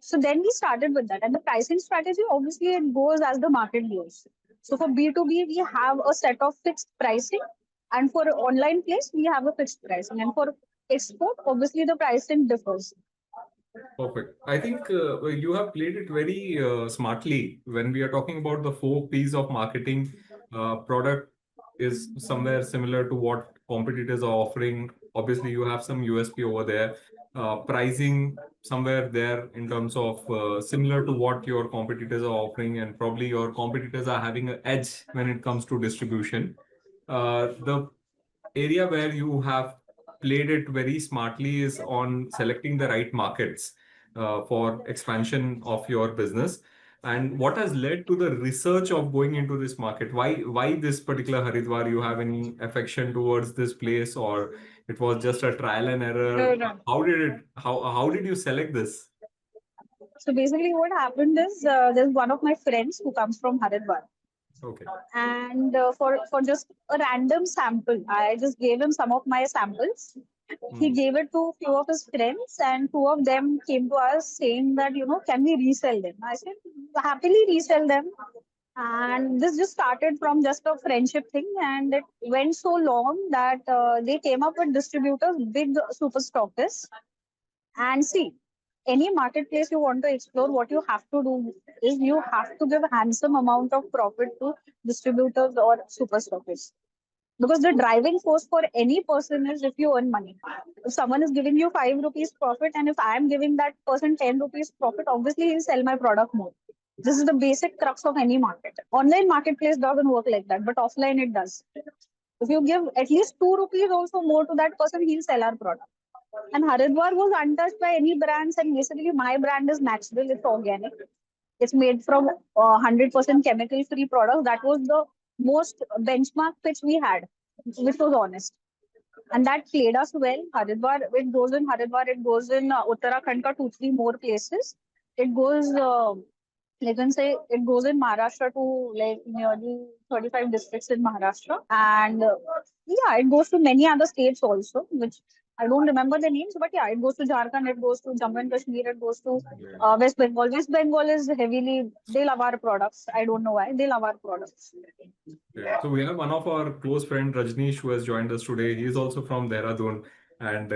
Speaker 3: So then we started with that. And the pricing strategy, obviously, it goes as the market goes. So for B2B, we have a set of fixed pricing. And for online place, we have a fixed pricing. And for export, obviously, the pricing differs.
Speaker 1: Perfect. I think you have played it very smartly when we are talking about the 4 P's of marketing. Product is somewhere similar to what competitors are offering. Obviously, you have some USP over there. Pricing somewhere there in terms of similar to what your competitors are offering, and probably your competitors are having an edge when it comes to distribution. The area where you have played it very smartly is on selecting the right markets for expansion of your business. And what has led to the research of going into this market? Why this particular Haridwar? You have any affection towards this place, or it was just a trial and error? How did you select this?
Speaker 3: So basically, what happened is there's one of my friends who comes from Haridwar.
Speaker 1: Okay.
Speaker 3: And for just a random sample, I just gave him some of my samples. He gave it to a few of his friends, and 2 of them came to us saying that, can we resell them? I said, happily resell them. And this just started from just a friendship thing, and it went so long that they came up with distributors, big super stockists. And see, any marketplace you want to explore, what you have to do is you have to give a handsome amount of profit to distributors or super stockists. Because the driving force for any person is if you earn money. If someone is giving you 5 rupees profit, and if I am giving that person 10 rupees profit, obviously he'll sell my product more. This is the basic crux of any market. Online marketplace doesn't work like that, but offline it does. If you give at least 2 rupees also more to that person, he'll sell our product. And Haridwar was untouched by any brands, and basically my brand is natural, it's organic. It's made from 100% chemical-free products. That was the most benchmark pitch we had, which was honest. And that played us well. Haridwar, it goes in Haridwar, it goes in Uttarakhand ka 2-3 more places. It goes, you can say, it goes in Maharashtra to like nearly 35 districts in Maharashtra. And yeah, it goes to many other states also, which I don't remember the names, but yeah, it goes to Jharkhand, it goes to Jammu and Kashmir, it goes to West Bengal. West Bengal is heavily, they love our products. I don't know why, they love our products.
Speaker 1: Yeah. So we have one of our close friend Rajneesh who has joined us today. He is also from Dehradun, and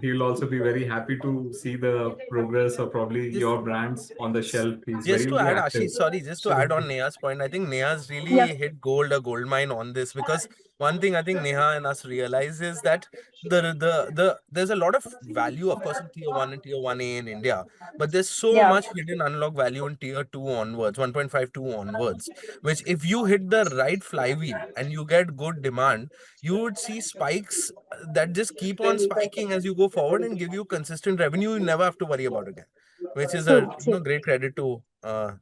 Speaker 1: he'll also be very happy to see the progress of probably your brands on the shelf. He's
Speaker 4: Just to
Speaker 1: very
Speaker 4: add,
Speaker 1: active.
Speaker 4: Ashish, sorry, just to add on Neha's point, I think Neha's really hit a gold mine on this, because one thing I think Neha and us realize is that there's a lot of value, of course, in tier 1 and tier 1A in India, but there's so much hidden unlock value in tier 2 onwards, 1.52 onwards, which if you hit the right flywheel and you get good demand, you would see spikes that just keep on spiking as you go forward and give you consistent revenue. You never have to worry about again, which is a great credit to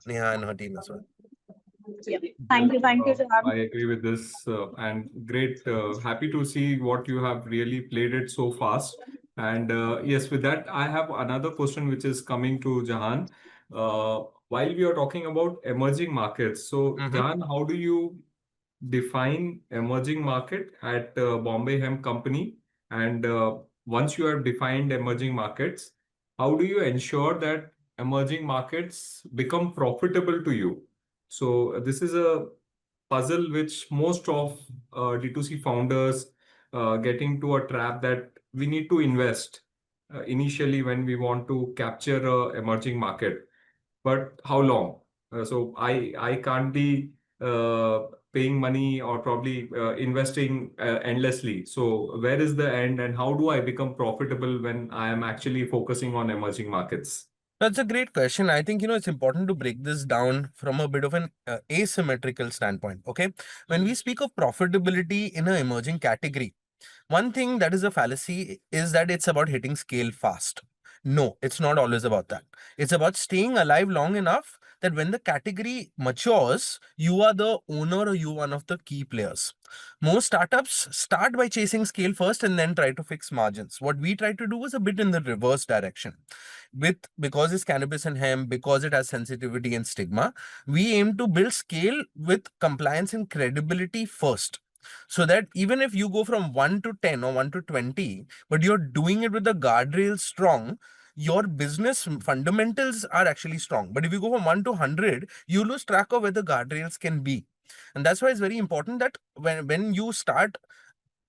Speaker 4: Neha and her team as well.
Speaker 3: Thank you, John.
Speaker 1: I agree with this, and great. Happy to see what you have really played it so fast. And yes, with that, I have another question which is coming to Jahan. While we are talking about emerging markets, so Jahan, how do you define emerging market at Bombay Hemp Company? And once you have defined emerging markets, how do you ensure that emerging markets become profitable to you? So this is a puzzle which most of D2C founders get into a trap that we need to invest initially when we want to capture a emerging market. But how long? So I can't be paying money or probably investing endlessly. So where is the end, and how do I become profitable when I am actually focusing on emerging markets?
Speaker 4: That's a great question. I think, it's important to break this down from a bit of an asymmetrical standpoint. Okay. When we speak of profitability in an emerging category, one thing that is a fallacy is that it's about hitting scale fast. No, it's not always about that. It's about staying alive long enough that when the category matures, you are the owner or you one of the key players. Most startups start by chasing scale first and then try to fix margins. What we try to do is a bit in the reverse direction. Because it's cannabis and hemp, because it has sensitivity and stigma, we aim to build scale with compliance and credibility first. So that even if you go from 1 to 10 or 1 to 20, but you're doing it with the guardrails strong, your business fundamentals are actually strong. But if you go from 1 to 100, you lose track of where the guardrails can be. And that's why it's very important that when you start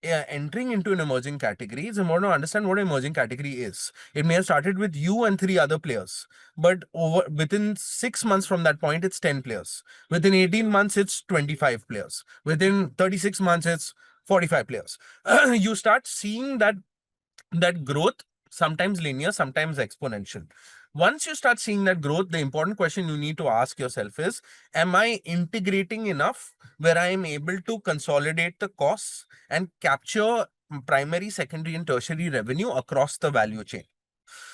Speaker 4: entering into an emerging category, it's important to understand what an emerging category is. It may have started with you and 3 other players, but within 6 months from that point, it's 10 players. Within 18 months, it's 25 players. Within 36 months, it's 45 players. You start seeing that growth, sometimes linear, sometimes exponential. Once you start seeing that growth, the important question you need to ask yourself is, am I integrating enough where I am able to consolidate the costs and capture primary, secondary, and tertiary revenue across the value chain?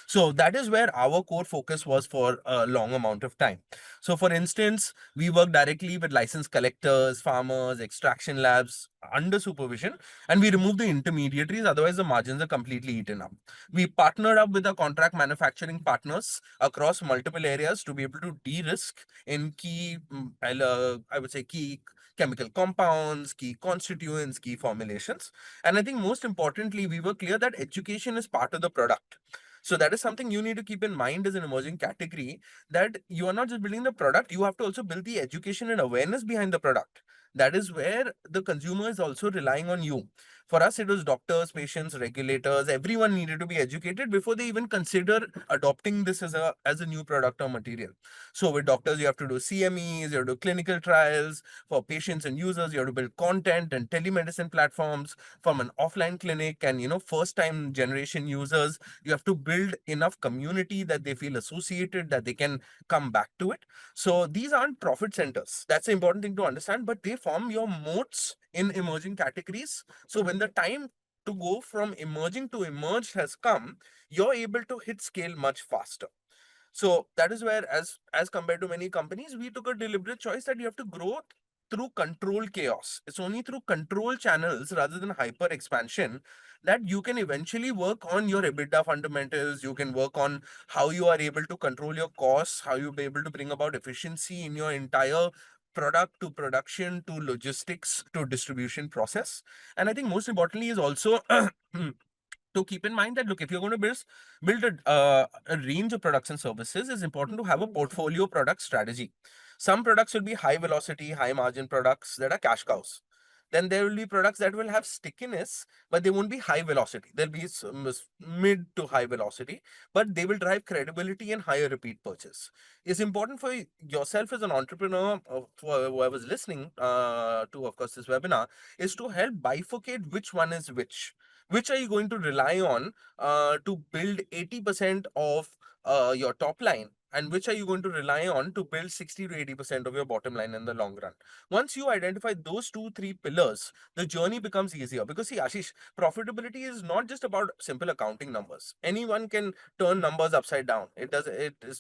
Speaker 4: So that is where our core focus was for a long amount of time. So for instance, we work directly with licensed collectors, farmers, extraction labs under supervision, and we remove the intermediaries. Otherwise, the margins are completely eaten up. We partnered up with our contract manufacturing partners across multiple areas to be able to de-risk in key, I would say, key chemical compounds, key constituents, key formulations. And I think most importantly, we were clear that education is part of the product. So that is something you need to keep in mind as an emerging category, that you are not just building the product, you have to also build the education and awareness behind the product. That is where the consumer is also relying on you. For us, it was doctors, patients, regulators, everyone needed to be educated before they even consider adopting this as a new product or material. So with doctors, you have to do CMEs, you have to do clinical trials. For patients and users, you have to build content and telemedicine platforms. From an offline clinic and first time generation users, you have to build enough community that they feel associated, that they can come back to it. So these aren't profit centers. That's the important thing to understand, but they form your moats in emerging categories. So when the time to go from emerging to emerged has come, you're able to hit scale much faster. So that is where, as compared to many companies, we took a deliberate choice that you have to grow through controlled chaos. It's only through control channels rather than hyper expansion that you can eventually work on your EBITDA fundamentals. You can work on how you are able to control your costs, how you'll be able to bring about efficiency in your entire product to production to logistics to distribution process. And I think most importantly is also to keep in mind that, look, if you're going to build a range of products and services, it's important to have a portfolio product strategy. Some products will be high velocity, high margin products that are cash cows. Then there will be products that will have stickiness, but they won't be high velocity. They'll be mid to high velocity, but they will drive credibility and higher repeat purchase. It's important for yourself as an entrepreneur, for whoever's listening to, of course, this webinar, is to help bifurcate which one is which. Which are you going to rely on to build 80% of your top line, and which are you going to rely on to build 60 to 80% of your bottom line in the long run? Once you identify those 2, 3 pillars, the journey becomes easier. Because see, Ashish, profitability is not just about simple accounting numbers. Anyone can turn numbers upside down.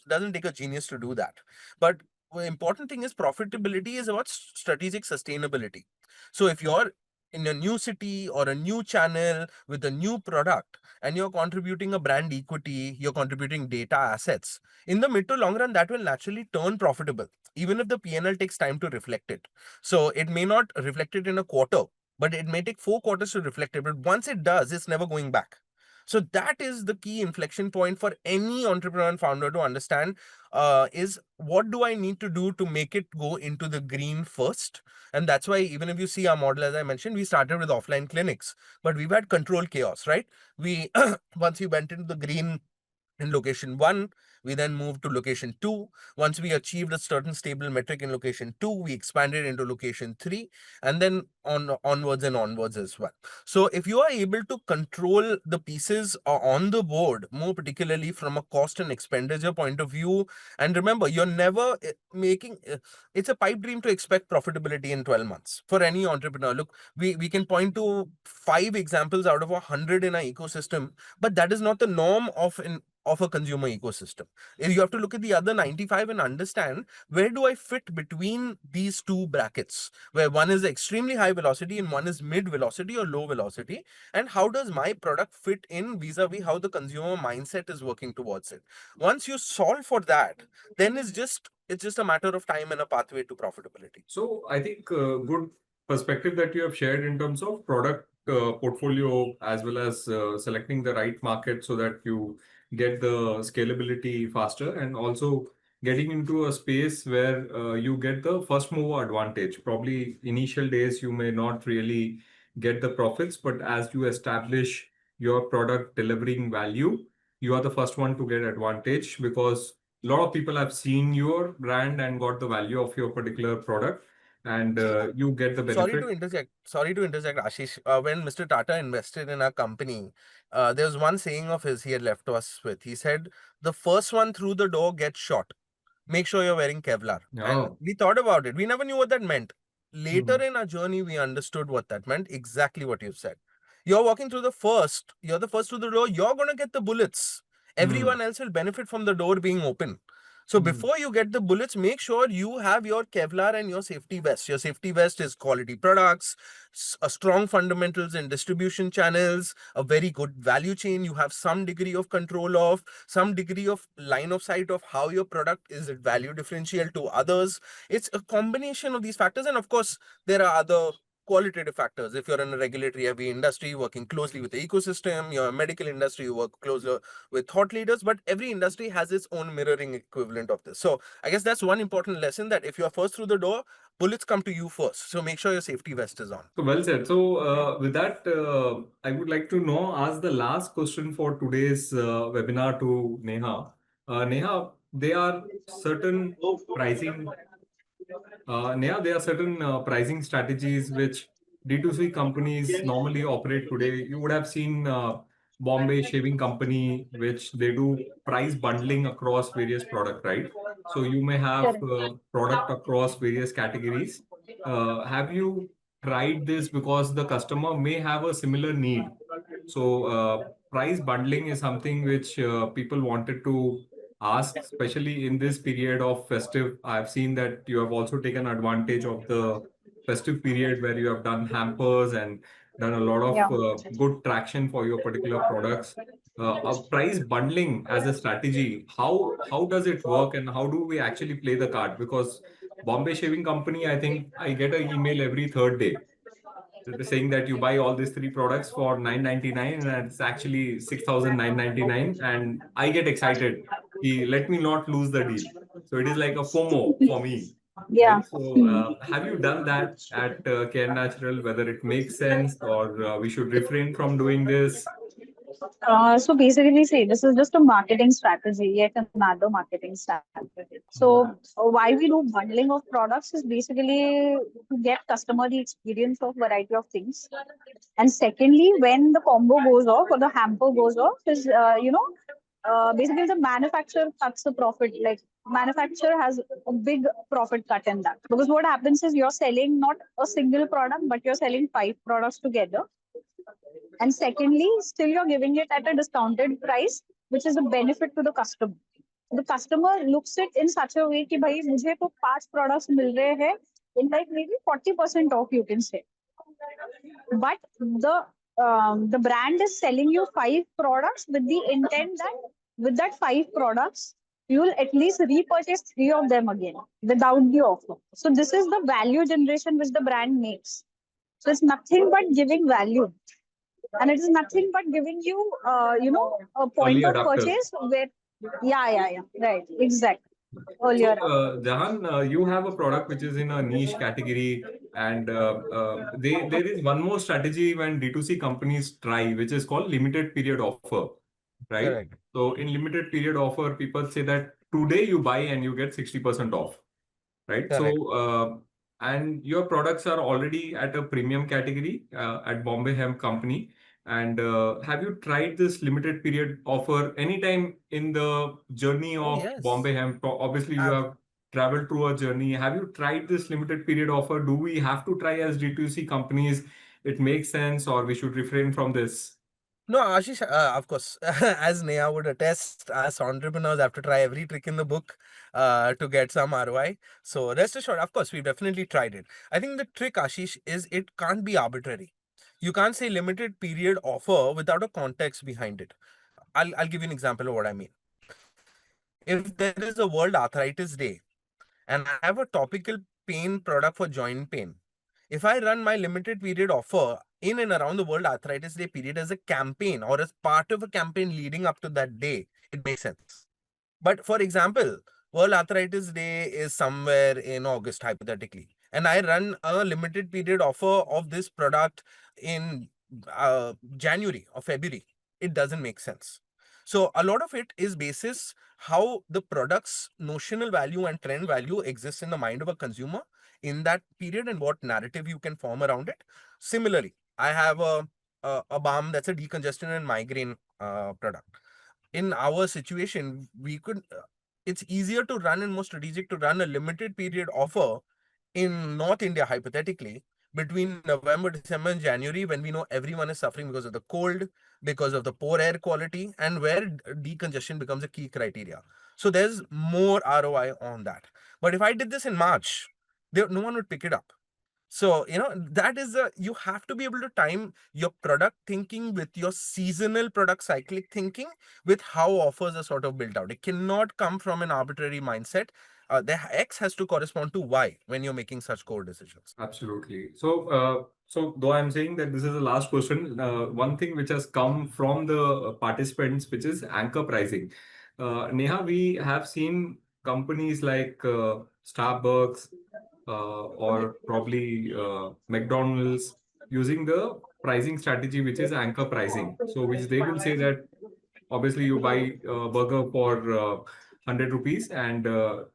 Speaker 4: Doesn't take a genius to do that. But the important thing is profitability is about strategic sustainability. So if you're in a new city or a new channel with a new product, and you're contributing a brand equity, you're contributing data assets, in the mid to long run, that will naturally turn profitable, even if the P&L takes time to reflect it. So it may not reflect it in a quarter, but it may take 4 quarters to reflect it. But once it does, it's never going back. So that is the key inflection point for any entrepreneur and founder to understand, is what do I need to do to make it go into the green first? And that's why even if you see our model, as I mentioned, we started with offline clinics, but we've had control chaos, right? We once we went into the green in location 1, we then moved to location 2. Once we achieved a certain stable metric in location 2, we expanded into location 3, and then onwards and onwards as well. So if you are able to control the pieces on the board, more particularly from a cost and expenditure point of view, and remember, you're never making it's a pipe dream to expect profitability in 12 months for any entrepreneur. Look, we can point to 5 examples out of 100 in our ecosystem, but that is not the norm of a consumer ecosystem. You have to look at the other 95 and understand, where do I fit between these two brackets, where one is extremely high velocity and one is mid velocity or low velocity, and how does my product fit in vis-a-vis how the consumer mindset is working towards it. Once you solve for that, then it's just a matter of time and a pathway to profitability.
Speaker 1: So I think good perspective that you have shared in terms of product portfolio, as well as selecting the right market so that you get the scalability faster, and also getting into a space where you get the first mover advantage. Probably initial days you may not really get the profits, but as you establish your product delivering value, you are the first one to get advantage, because a lot of people have seen your brand and got the value of your particular product, and you get the benefit.
Speaker 4: Sorry to interject, Ashish. When Mr. Tata invested in our company, there was one saying of his he had left us with. He said, "The first one through the door gets shot. Make sure you're wearing Kevlar." And
Speaker 1: Oh.
Speaker 4: we thought about it. We never knew what that meant. Later
Speaker 1: Hmm.
Speaker 4: in our journey, we understood what that meant. Exactly what you said. You're walking through the first. You're the first through the door. You're gonna get the bullets.
Speaker 1: Hmm.
Speaker 4: Everyone else will benefit from the door being open. So
Speaker 1: Hmm.
Speaker 4: before you get the bullets, make sure you have your Kevlar and your safety vest. Your safety vest is quality products, a strong fundamentals in distribution channels, a very good value chain. You have some degree of control of, some degree of line of sight of how your product is value differential to others. It's a combination of these factors. And of course, there are other qualitative factors. If you're in a regulatory heavy industry working closely with the ecosystem, you're a medical industry, you work closer with thought leaders, but every industry has its own mirroring equivalent of this. So I guess that's one important lesson, that if you're first through the door, bullets come to you first. So make sure your safety vest is on.
Speaker 1: So well said. So with that, I would like to ask the last question for today's webinar to Neha. Neha, there are certain pricing Neha, there are certain pricing strategies which D2C companies normally operate today. You would have seen Bombay Shaving Company, which they do price bundling across various product, right? So you may have
Speaker 3: Correct.
Speaker 1: product across various categories. Have you tried this, because the customer may have a similar need? So price bundling is something which people wanted to ask, especially in this period of festive. I've seen that you have also taken advantage of the festive period, where you have done hampers and done a lot of
Speaker 3: Yeah.
Speaker 1: good traction for your particular products. A price bundling as a strategy, how does it work, and how do we actually play the card? Because Bombay Shaving Company, I think I get an email every third day saying that you buy all these 3 products for 999, and it's actually 6,999, and I get excited. Let me not lose the deal. So it is like a FOMO for me,
Speaker 3: Yeah.
Speaker 1: right? So have you done that at Care Natural, whether it makes sense, or we should refrain from doing this?
Speaker 3: So basically, see, this is just a marketing strategy, yet another marketing strategy. So why we do bundling of products is basically to get customer the experience of variety of things. And secondly, when the combo goes off or the hamper goes off, is basically the manufacturer cuts the profit. Like manufacturer has a big profit cut in that, because what happens is you're selling not a single product, but you're selling 5 products together. And secondly, still you're giving it at a discounted price, which is a benefit to the customer. The customer looks it in such a way कि भाई मुझे तो 5 products मिल रहे हैं in like maybe 40% off, you can say. but the brand is selling you 5 products with the intent that with that 5 products, you will at least repurchase 3 of them again without the offer. So this is the value generation which the brand makes. So it's nothing but giving value, and it is nothing but giving you, a
Speaker 1: Early
Speaker 3: point of
Speaker 1: adopters.
Speaker 3: purchase where, yeah, right, exactly.
Speaker 1: So,
Speaker 3: Earlier.
Speaker 1: Jahan, you have a product which is in a niche category, and there is one more strategy when D2C companies try, which is called limited period offer, right?
Speaker 4: Correct.
Speaker 1: So, in limited period offer, people say that today you buy and you get 60% off, right?
Speaker 4: Correct.
Speaker 1: So, and your products are already at a premium category at Bombay Hemp Company. And have you tried this limited period offer anytime in the journey
Speaker 4: Oh,
Speaker 1: of
Speaker 4: yes.
Speaker 1: Bombay Hemp? Obviously, you have traveled through a journey. Have you tried this limited period offer? Do we have to try as D2C companies? It makes sense, or we should refrain from this?
Speaker 4: No, Ashish, of course, as Neha would attest, as entrepreneurs have to try every trick in the book to get some ROI. So rest assured, of course, we've definitely tried it. I think the trick, Ashish, is it can't be arbitrary. You can't say limited period offer without a context behind it. I'll give you an example of what I mean. If there is a World Arthritis Day and I have a topical pain product for joint pain, if I run my limited period offer in and around the World Arthritis Day period as a campaign or as part of a campaign leading up to that day, it makes sense. But for example, World Arthritis Day is somewhere in August, hypothetically, and I run a limited period offer of this product in January or February. It doesn't make sense. So a lot of it is basis how the product's notional value and trend value exists in the mind of a consumer in that period and what narrative you can form around it. Similarly, I have a balm that's a decongestant and migraine product. In our situation, we could, it's easier to run and more strategic to run a limited period offer in North India, hypothetically, between November, December, and January, when we know everyone is suffering because of the cold, because of the poor air quality, and where decongestion becomes a key criteria. So there's more ROI on that. But if I did this in March, no one would pick it up. So, that is you have to be able to time your product thinking with your seasonal product cyclic thinking with how offers are sort of built out. It cannot come from an arbitrary mindset. The X has to correspond to Y when you're making such core decisions.
Speaker 1: Absolutely. So though I'm saying that this is the last question, one thing which has come from the participants, which is anchor pricing. Neha, we have seen companies like Starbucks or probably McDonald's using the pricing strategy, which is anchor pricing. So, which they will say that obviously you buy a burger for 100 rupees and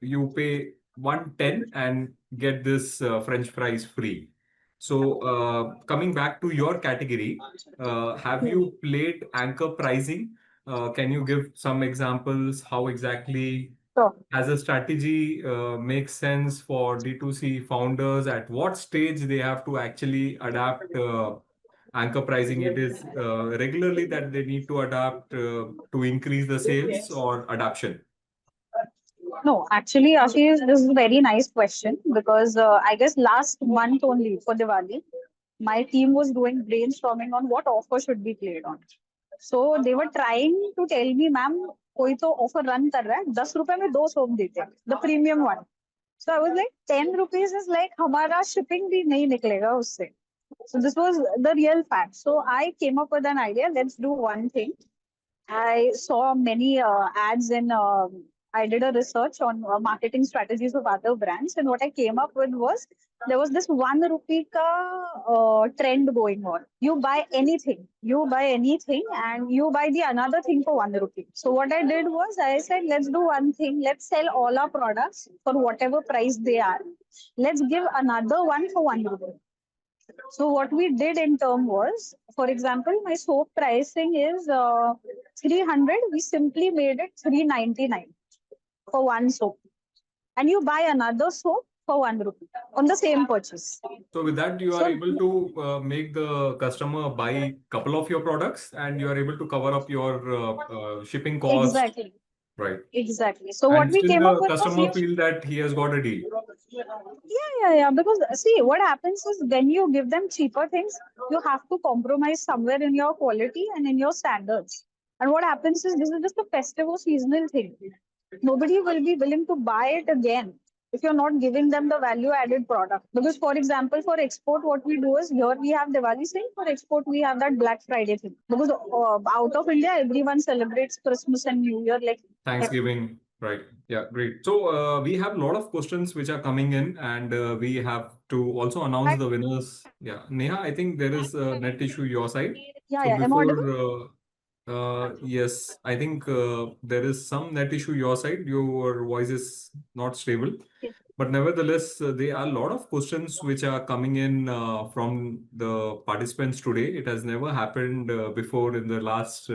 Speaker 1: you pay 110 and get this French fries free. So, coming back to your category, have you played anchor pricing? Can you give some examples how exactly
Speaker 3: So,
Speaker 1: as a strategy makes sense for D2C founders? At what stage they have to actually adapt anchor pricing? It is regularly that they need to adapt to increase the sales or adoption?
Speaker 3: no, actually, Ashish, this is a very nice question because I guess last month only for Diwali, my team was doing brainstorming on what offer should be played on. So they were trying to tell me, ma'am, कोई तो offer run कर रहा है, 10 रुपए में 2 soap देते हैं, the premium one. So I was like, 10 rupees is like हमारा shipping भी नहीं निकलेगा उससे. So this was the real fact. So I came up with an idea. Let's do one thing. I saw many ads in. I did a research on marketing strategies of other brands, and what I came up with was there was this 1 rupee ka trend going on. You buy anything, and you buy the another thing for 1 rupee. So what I did was I said, let's do one thing. Let's sell all our products for whatever price they are. Let's give another one for 1 rupee. So what we did in term was, for example, my soap pricing is 300. We simply made it 399 for one soap. And you buy another soap for 1 rupee on the same purchase.
Speaker 1: So with that, you are
Speaker 3: So
Speaker 1: able to make the customer buy a couple of your products and you are able to cover up your shipping cost.
Speaker 3: exactly.
Speaker 1: Right.
Speaker 3: Exactly. So what
Speaker 1: And
Speaker 3: we
Speaker 1: still
Speaker 3: came up
Speaker 1: the
Speaker 3: with was,
Speaker 1: customer feel that he has got a deal.
Speaker 3: yeah. Because see, what happens is when you give them cheaper things, you have to compromise somewhere in your quality and in your standards. And what happens is this is just a festive or seasonal thing. Nobody will be willing to buy it again if you're not giving them the value added product. Because, for example, for export, what we do is here we have Diwali thing. For export, we have that Black Friday thing. Because out of India, everyone celebrates Christmas and New Year like
Speaker 1: Thanksgiving, right? Yeah, great. So we have a lot of questions which are coming in, and we have to also announce the winners. Yeah, Neha, I think there is a net issue your side.
Speaker 3: yeah,
Speaker 1: So
Speaker 3: yeah. Am I audible?
Speaker 1: before, yes, I think there is some net issue your side. Your voice is not stable. But nevertheless, there are a lot of questions which are coming in from the participants today. It has never happened before in the last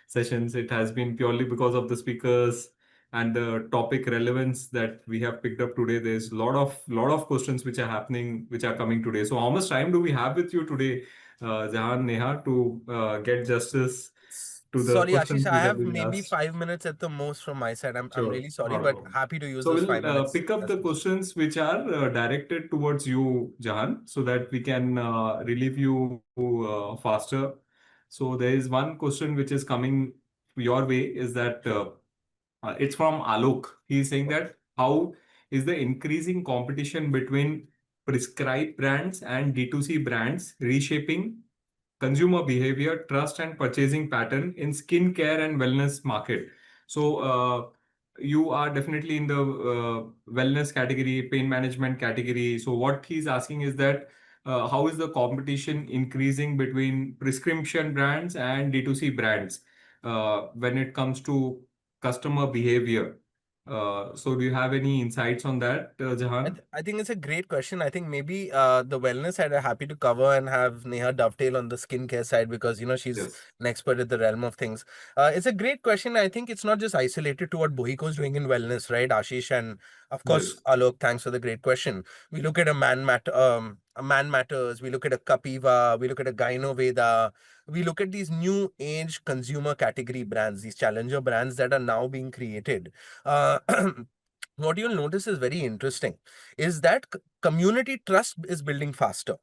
Speaker 1: sessions. It has been purely because of the speakers and the topic relevance that we have picked up today. There's a lot of questions which are happening, which are coming today. So how much time do we have with you today, Jahan, Neha, to get justice to the
Speaker 4: Sorry, Ashish,
Speaker 1: questions
Speaker 4: I
Speaker 1: which have
Speaker 4: have
Speaker 1: been
Speaker 4: maybe
Speaker 1: asked?
Speaker 4: 5 minutes at the most from my side. I'm
Speaker 1: Sure,
Speaker 4: really sorry,
Speaker 1: not a
Speaker 4: but
Speaker 1: problem.
Speaker 4: happy to use
Speaker 1: So
Speaker 4: those
Speaker 1: we'll
Speaker 4: 5 minutes
Speaker 1: pick up
Speaker 4: as
Speaker 1: the
Speaker 4: much.
Speaker 1: questions which are directed towards you, Jahan, so that we can relieve you faster. So there is one question which is coming your way is that it's from Alok. He's saying that how is the increasing competition between prescribed brands and D2C brands reshaping consumer behavior, trust, and purchasing pattern in skincare and wellness market. So you are definitely in the wellness category, pain management category. So what he's asking is that how is the competition increasing between prescription brands and D2C brands when it comes to customer behavior? So do you have any insights on that, Jahan?
Speaker 4: I think it's a great question. I think maybe the wellness side I'm happy to cover and have Neha dovetail on the skincare side because she's
Speaker 1: Yes.
Speaker 4: an expert in the realm of things. It's a great question. I think it's not just isolated to what BOHECO is doing in wellness, right, Ashish? And of course,
Speaker 1: Yes.
Speaker 4: Alok, thanks for the great question. We look at a Man Matters, we look at a Kapiva, we look at a Gynoveda, we look at these new age consumer category brands, these challenger brands that are now being created. Uh, what you'll notice is very interesting is that community trust is building faster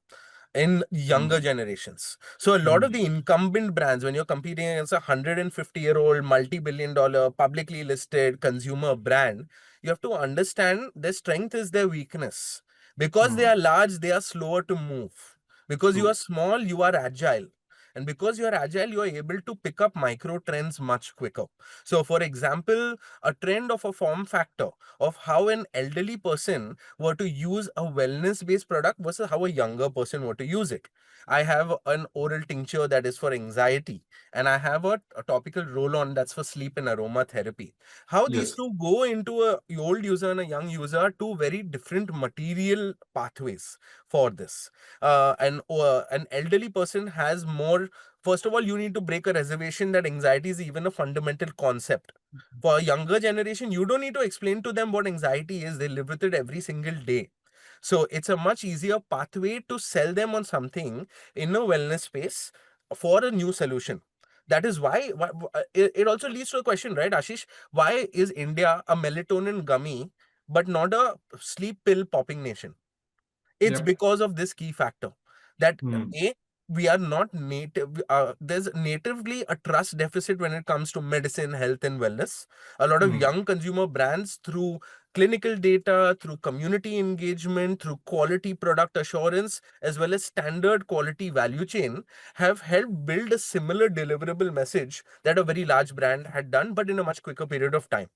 Speaker 4: in younger
Speaker 1: Hmm.
Speaker 4: generations. So a lot of
Speaker 1: Hmm.
Speaker 4: the incumbent brands, when you're competing against a 150-year-old multi-billion-dollar publicly listed consumer brand, you have to understand their strength is their weakness. Because they
Speaker 1: Hmm.
Speaker 4: are large, they are slower to move. Because you are
Speaker 1: True.
Speaker 4: small, you are agile. And because you are agile, you are able to pick up micro trends much quicker. So, for example, a trend of a form factor of how an elderly person were to use a wellness based product versus how a younger person were to use it. I have an oral tincture that is for anxiety, and I have a topical roll on that's for sleep and aromatherapy. How these
Speaker 1: Yes.
Speaker 4: two go into a old user and a young user are two very different material pathways for this. An elderly person has more. First of all, you need to break a reservation that anxiety is even a fundamental concept. For a younger generation, you don't need to explain to them what anxiety is. They live with it every single day. So it's a much easier pathway to sell them on something in a wellness space for a new solution. That is why it also leads to a question, right, Ashish? Why is India a melatonin gummy but not a sleep pill popping nation? It's
Speaker 1: Yep.
Speaker 4: because of this key factor that
Speaker 1: Hmm.
Speaker 4: we are not native. There's natively a trust deficit when it comes to medicine, health, and wellness. A lot of
Speaker 1: Hmm.
Speaker 4: young consumer brands, through clinical data, through community engagement, through quality product assurance, as well as standard quality value chain, have helped build a similar deliverable message that a very large brand had done, but in a much quicker period of time.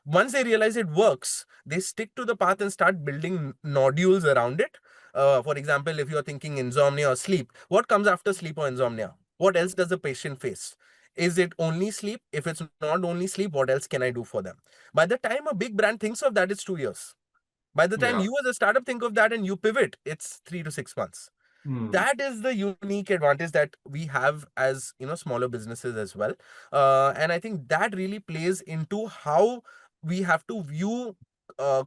Speaker 4: Once they realize it works, they stick to the path and start building nodules around it. For example, if you're thinking insomnia or sleep, what comes after sleep or insomnia? What else does the patient face? Is it only sleep? If it's not only sleep, what else can I do for them? By the time a big brand thinks of that, it's 2 years. By the time
Speaker 1: Yeah.
Speaker 4: you as a startup think of that and you pivot, it's 3 to 6 months.
Speaker 1: Hmm.
Speaker 4: That is the unique advantage that we have as smaller businesses as well. And I think that really plays into how we have to view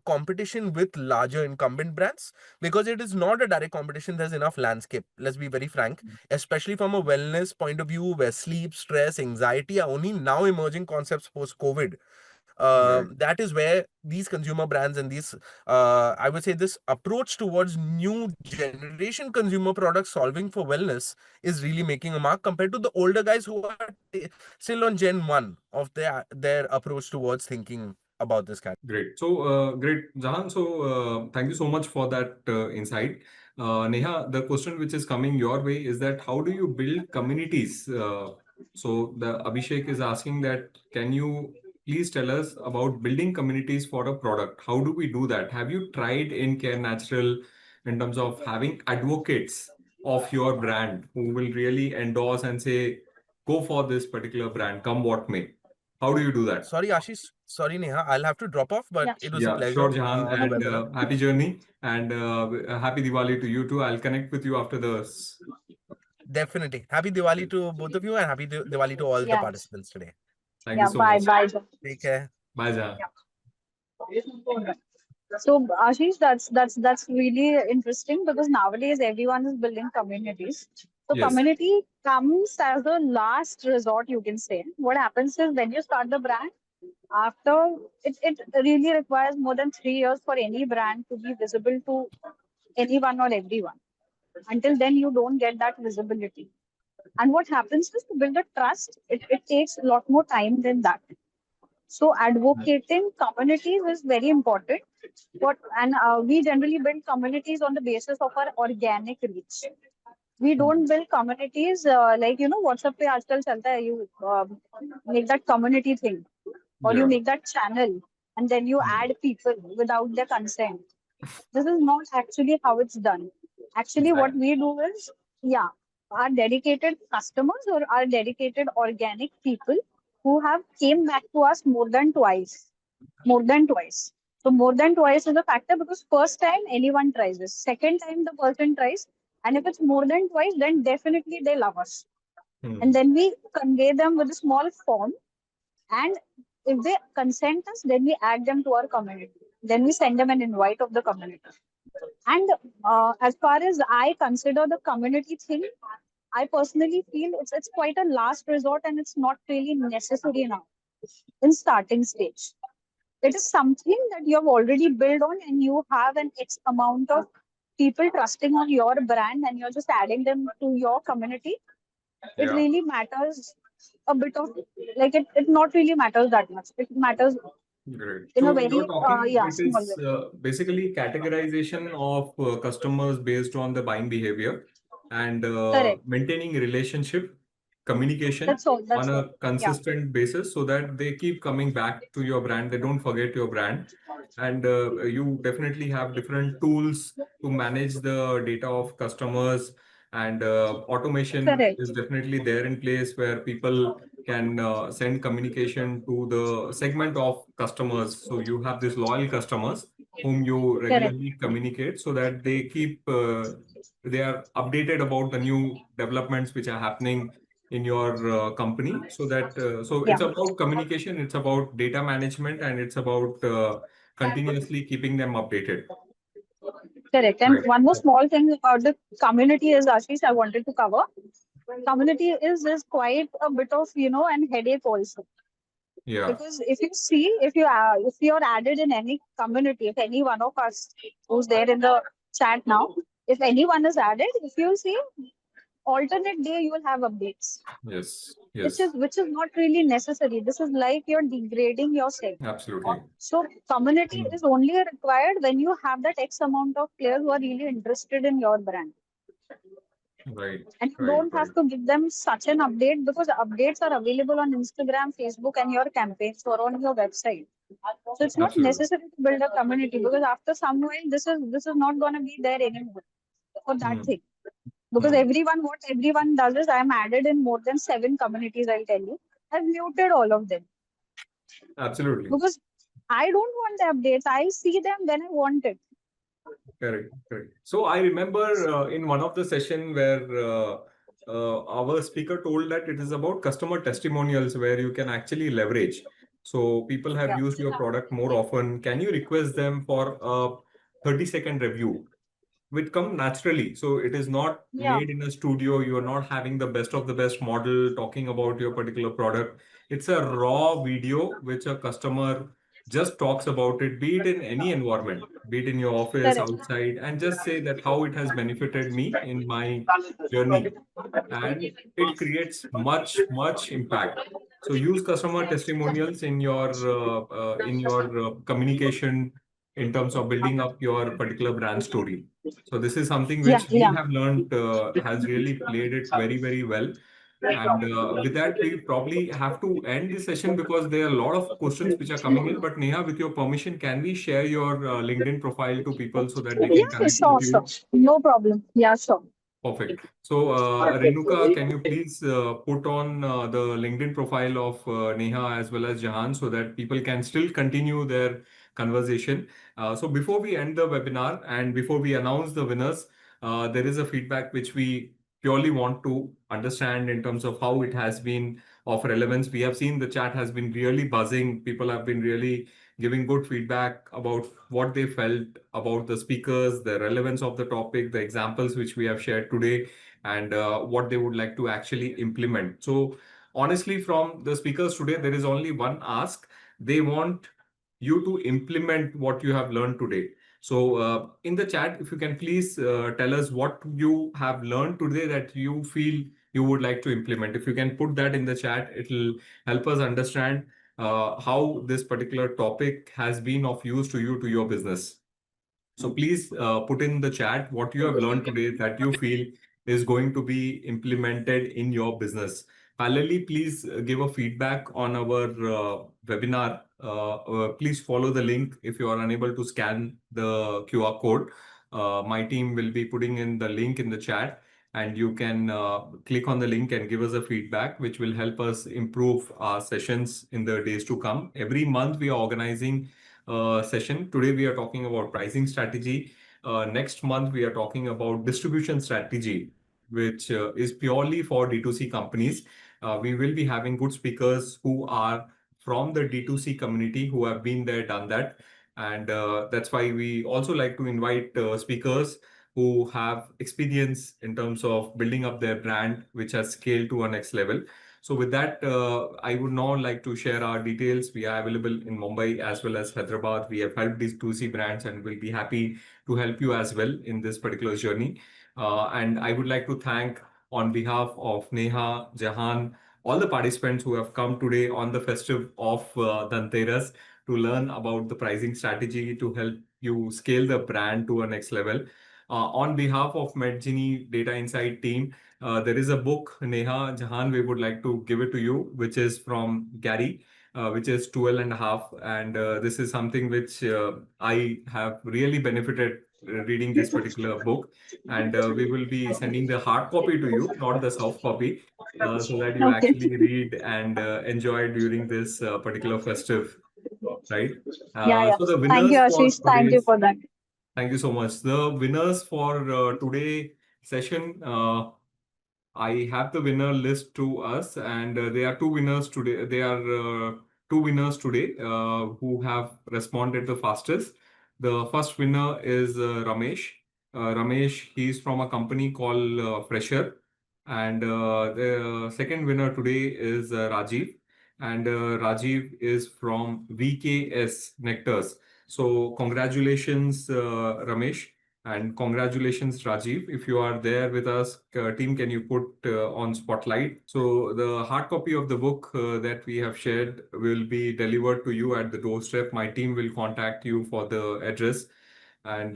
Speaker 4: competition with larger incumbent brands, because it is not a direct competition. There's enough landscape, let's be very frank, especially from a wellness point of view, where sleep, stress, anxiety are only now emerging concepts post COVID. That is where these consumer brands and these, I would say, this approach towards new generation consumer products solving for wellness is really making a mark compared to the older guys who are still on Gen 1 of their approach towards thinking about this category.
Speaker 1: Great. So, great, Jahan. So, thank you so much for that insight. Neha, the question which is coming your way is that how do you build communities? So, the Abhishek is asking that, can you please tell us about building communities for a product? How do we do that? Have you tried in Care Natural in terms of having advocates of your brand who will really endorse and say, go for this particular brand, come what may? How do you do that?
Speaker 4: Sorry, Ashish. Sorry, Neha. I'll have to drop off, but
Speaker 3: Yeah.
Speaker 4: it was a
Speaker 1: Yeah, sure,
Speaker 4: pleasure
Speaker 1: Jahan,
Speaker 4: on the
Speaker 1: and
Speaker 4: webinar.
Speaker 1: happy journey and happy Diwali to you too. I'll connect with you after the.
Speaker 4: Definitely. Happy Diwali to both of you and happy Diwali to all the
Speaker 3: Yeah.
Speaker 4: participants today.
Speaker 1: Thank you
Speaker 3: Yeah.
Speaker 1: so
Speaker 3: Bye.
Speaker 1: much.
Speaker 3: Bye.
Speaker 4: Take care.
Speaker 1: Bye, Jahan.
Speaker 3: So Ashish, that's really interesting because nowadays everyone is building communities. So
Speaker 1: Yes.
Speaker 3: community comes as a last resort, you can say. What happens is when you start the brand, after it really requires more than 3 years for any brand to be visible to anyone or everyone. Until then, you don't get that visibility. And what happens is to build a trust, it takes a lot more time than that. So advocating communities is very important. We generally build communities on the basis of our organic reach. We don't build communities like WhatsApp पे आजकल चलता है, you make that community thing or you
Speaker 1: Yeah.
Speaker 3: make that channel and then you add people without their consent. This is not actually how it's done. Actually, what
Speaker 1: Exactly.
Speaker 3: we do is, yeah, our dedicated customers or our dedicated organic people who have came back to us more than twice. More than twice. So more than twice is a factor because first time anyone tries this. Second time the person tries. And if it's more than twice, then definitely they love us. And then we convey them with a small form. And if they consent us, then we add them to our community. Then we send them an invite of the community. And as far as I consider the community thing, I personally feel it's quite a last resort and it's not really necessary now in starting stage. It is something that you have already built on and you have an X amount of people trusting on your brand and you're just adding them to your community. It
Speaker 1: Yeah.
Speaker 3: really matters a bit of it not really matters that much. It matters
Speaker 1: Great.
Speaker 3: in a
Speaker 1: So you're
Speaker 3: very
Speaker 1: talking, it
Speaker 3: small way.
Speaker 1: is basically categorization of customers based on the buying behavior and
Speaker 3: Correct.
Speaker 1: maintaining relationship, communication
Speaker 3: That's all.
Speaker 1: on
Speaker 3: That's all.
Speaker 1: a
Speaker 3: Yeah.
Speaker 1: consistent basis so that they keep coming back to your brand. They don't forget your brand. And you definitely have different tools to manage the data of customers, and automation
Speaker 3: Correct.
Speaker 1: is definitely there in place where people can send communication to the segment of customers. So you have these loyal customers whom you
Speaker 3: Correct.
Speaker 1: regularly communicate so that they keep they are updated about the new developments which are happening in your company. So that so
Speaker 3: Yeah.
Speaker 1: it's about communication, it's about data management, and it's about continuously keeping them updated.
Speaker 3: Correct. And
Speaker 1: Right.
Speaker 3: one more small thing about the community is Ashish, I wanted to cover. Community is quite a bit of an headache also.
Speaker 1: Yeah.
Speaker 3: Because if you see, if you're added in any community, if any one of us who's there in the chat now, if anyone is added, if you see, alternate day you will have updates,
Speaker 1: Yes.
Speaker 3: which
Speaker 1: Yes.
Speaker 3: is not really necessary. This is like you're degrading yourself.
Speaker 1: Absolutely.
Speaker 3: So community is only required when you have that X amount of players who are really interested in your brand.
Speaker 1: Right.
Speaker 3: And you
Speaker 1: Right.
Speaker 3: don't
Speaker 1: Right.
Speaker 3: have to give them such an update because updates are available on Instagram, Facebook, and your campaigns or on your website. So it's not
Speaker 1: Absolutely.
Speaker 3: necessary to build a community because after some while this is not gonna be there anymore for that thing. Because what everyone does is I'm added in more than 7 communities, I'll tell you. I've muted all of them.
Speaker 1: Absolutely.
Speaker 3: Because I don't want the updates. I see them when I want it.
Speaker 1: Correct. Correct. So I remember in one of the session where our speaker told that it is about customer testimonials where you can actually leverage. So people have
Speaker 3: Yeah.
Speaker 1: used your product more often. Can you request them for a 30-second review? Which come naturally. So it is not
Speaker 3: Yeah.
Speaker 1: made in a studio. You are not having the best of the best model talking about your particular product. It's a raw video which a customer just talks about it, be it in any environment, be it in your office,
Speaker 3: Correct.
Speaker 1: outside, and just say that how it has benefited me in my journey, and it creates much impact. So use customer testimonials in your communication in terms of building up your particular brand story. So this is something
Speaker 3: Yeah,
Speaker 1: which we
Speaker 3: yeah.
Speaker 1: have learned has really played it very well. And with that, we probably have to end the session because there are a lot of questions which are coming in. But Neha, with your permission, can we share your LinkedIn profile to people so that they can
Speaker 3: Yeah,
Speaker 1: connect with
Speaker 3: sure.
Speaker 1: you?
Speaker 3: No problem. Yeah, sure.
Speaker 1: Perfect. So, Renuka, can you please put on the LinkedIn profile of Neha as well as Jahan so that people can still continue their conversation? So, before we end the webinar and before we announce the winners, there is a feedback which we purely want to understand in terms of how it has been of relevance. We have seen the chat has been really buzzing. People have been really giving good feedback about what they felt about the speakers, the relevance of the topic, the examples which we have shared today, and what they would like to actually implement. So, honestly, from the speakers today, there is only one ask. They want you to implement what you have learned today. So, in the chat, if you can please tell us what you have learned today that you feel you would like to implement. If you can put that in the chat, it will help us understand how this particular topic has been of use to you, to your business. So please put in the chat what you have learned today that you feel is going to be implemented in your business. Parallelly, please give a feedback on our webinar. Please follow the link if you are unable to scan the QR code. My team will be putting in the link in the chat, and you can click on the link and give us a feedback, which will help us improve our sessions in the days to come. Every month, we are organizing session. Today, we are talking about pricing strategy. Next month, we are talking about distribution strategy, which is purely for D2C companies. We will be having good speakers who are from the D2C community who have been there, done that. And that's why we also like to invite speakers who have experience in terms of building up their brand, which has scaled to a next level. So with that, I would now like to share our details. We are available in Mumbai as well as Hyderabad. We have helped these 2C brands and will be happy to help you as well in this particular journey. And I would like to thank on behalf of Neha, Jahan, all the participants who have come today on the festive of Dhanteras to learn about the pricing strategy to help you scale the brand to a next level. On behalf of MedGenie Data Insight team, there is a book, Neha, Jahan, we would like to give it to you, which is from Gary, which is 12 and a half. And this is something which I have really benefited reading this particular book. And we will be sending the hard copy to you, not the soft copy, so that you
Speaker 3: Okay.
Speaker 1: actually read and enjoy during this particular festive, right?
Speaker 3: Yeah, yeah.
Speaker 1: So the
Speaker 3: Thank you,
Speaker 1: winners for
Speaker 3: Ashish. Thank you
Speaker 1: today's,
Speaker 3: for that.
Speaker 1: thank you so much. The winners for today session, I have the winner list to us, and there are two winners today. There are two winners today who have responded the fastest. The first winner is Ramesh. Ramesh, he's from a company called Fresher. And the second winner today is Rajiv. And Rajiv is from VKS Nectars. So congratulations, Ramesh. And congratulations, Rajiv. If you are there with us, team, can you put on spotlight? So the hard copy of the book that we have shared will be delivered to you at the doorstep. My team will contact you for the address, and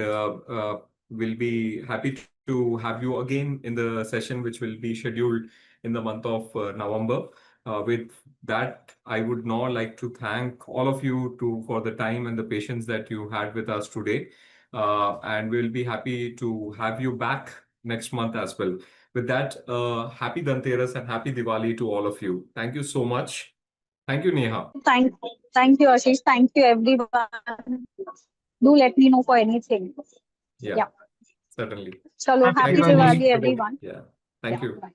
Speaker 1: we'll be happy to have you again in the session, which will be scheduled in the month of November. With that, I would now like to thank all of you for the time and the patience that you had with us today. And we'll be happy to have you back next month as well. With that, happy Dhanteras and happy Diwali to all of you. Thank you so much. Thank you, Neha.
Speaker 3: Thank you, Ashish. Thank you, everyone. Do let me know for anything.
Speaker 1: Yeah,
Speaker 3: Yeah.
Speaker 1: certainly.
Speaker 3: Chalo,
Speaker 1: Thank
Speaker 3: happy
Speaker 1: you so much.
Speaker 3: Diwali, everyone.
Speaker 1: Yeah, thank you.
Speaker 3: Bye.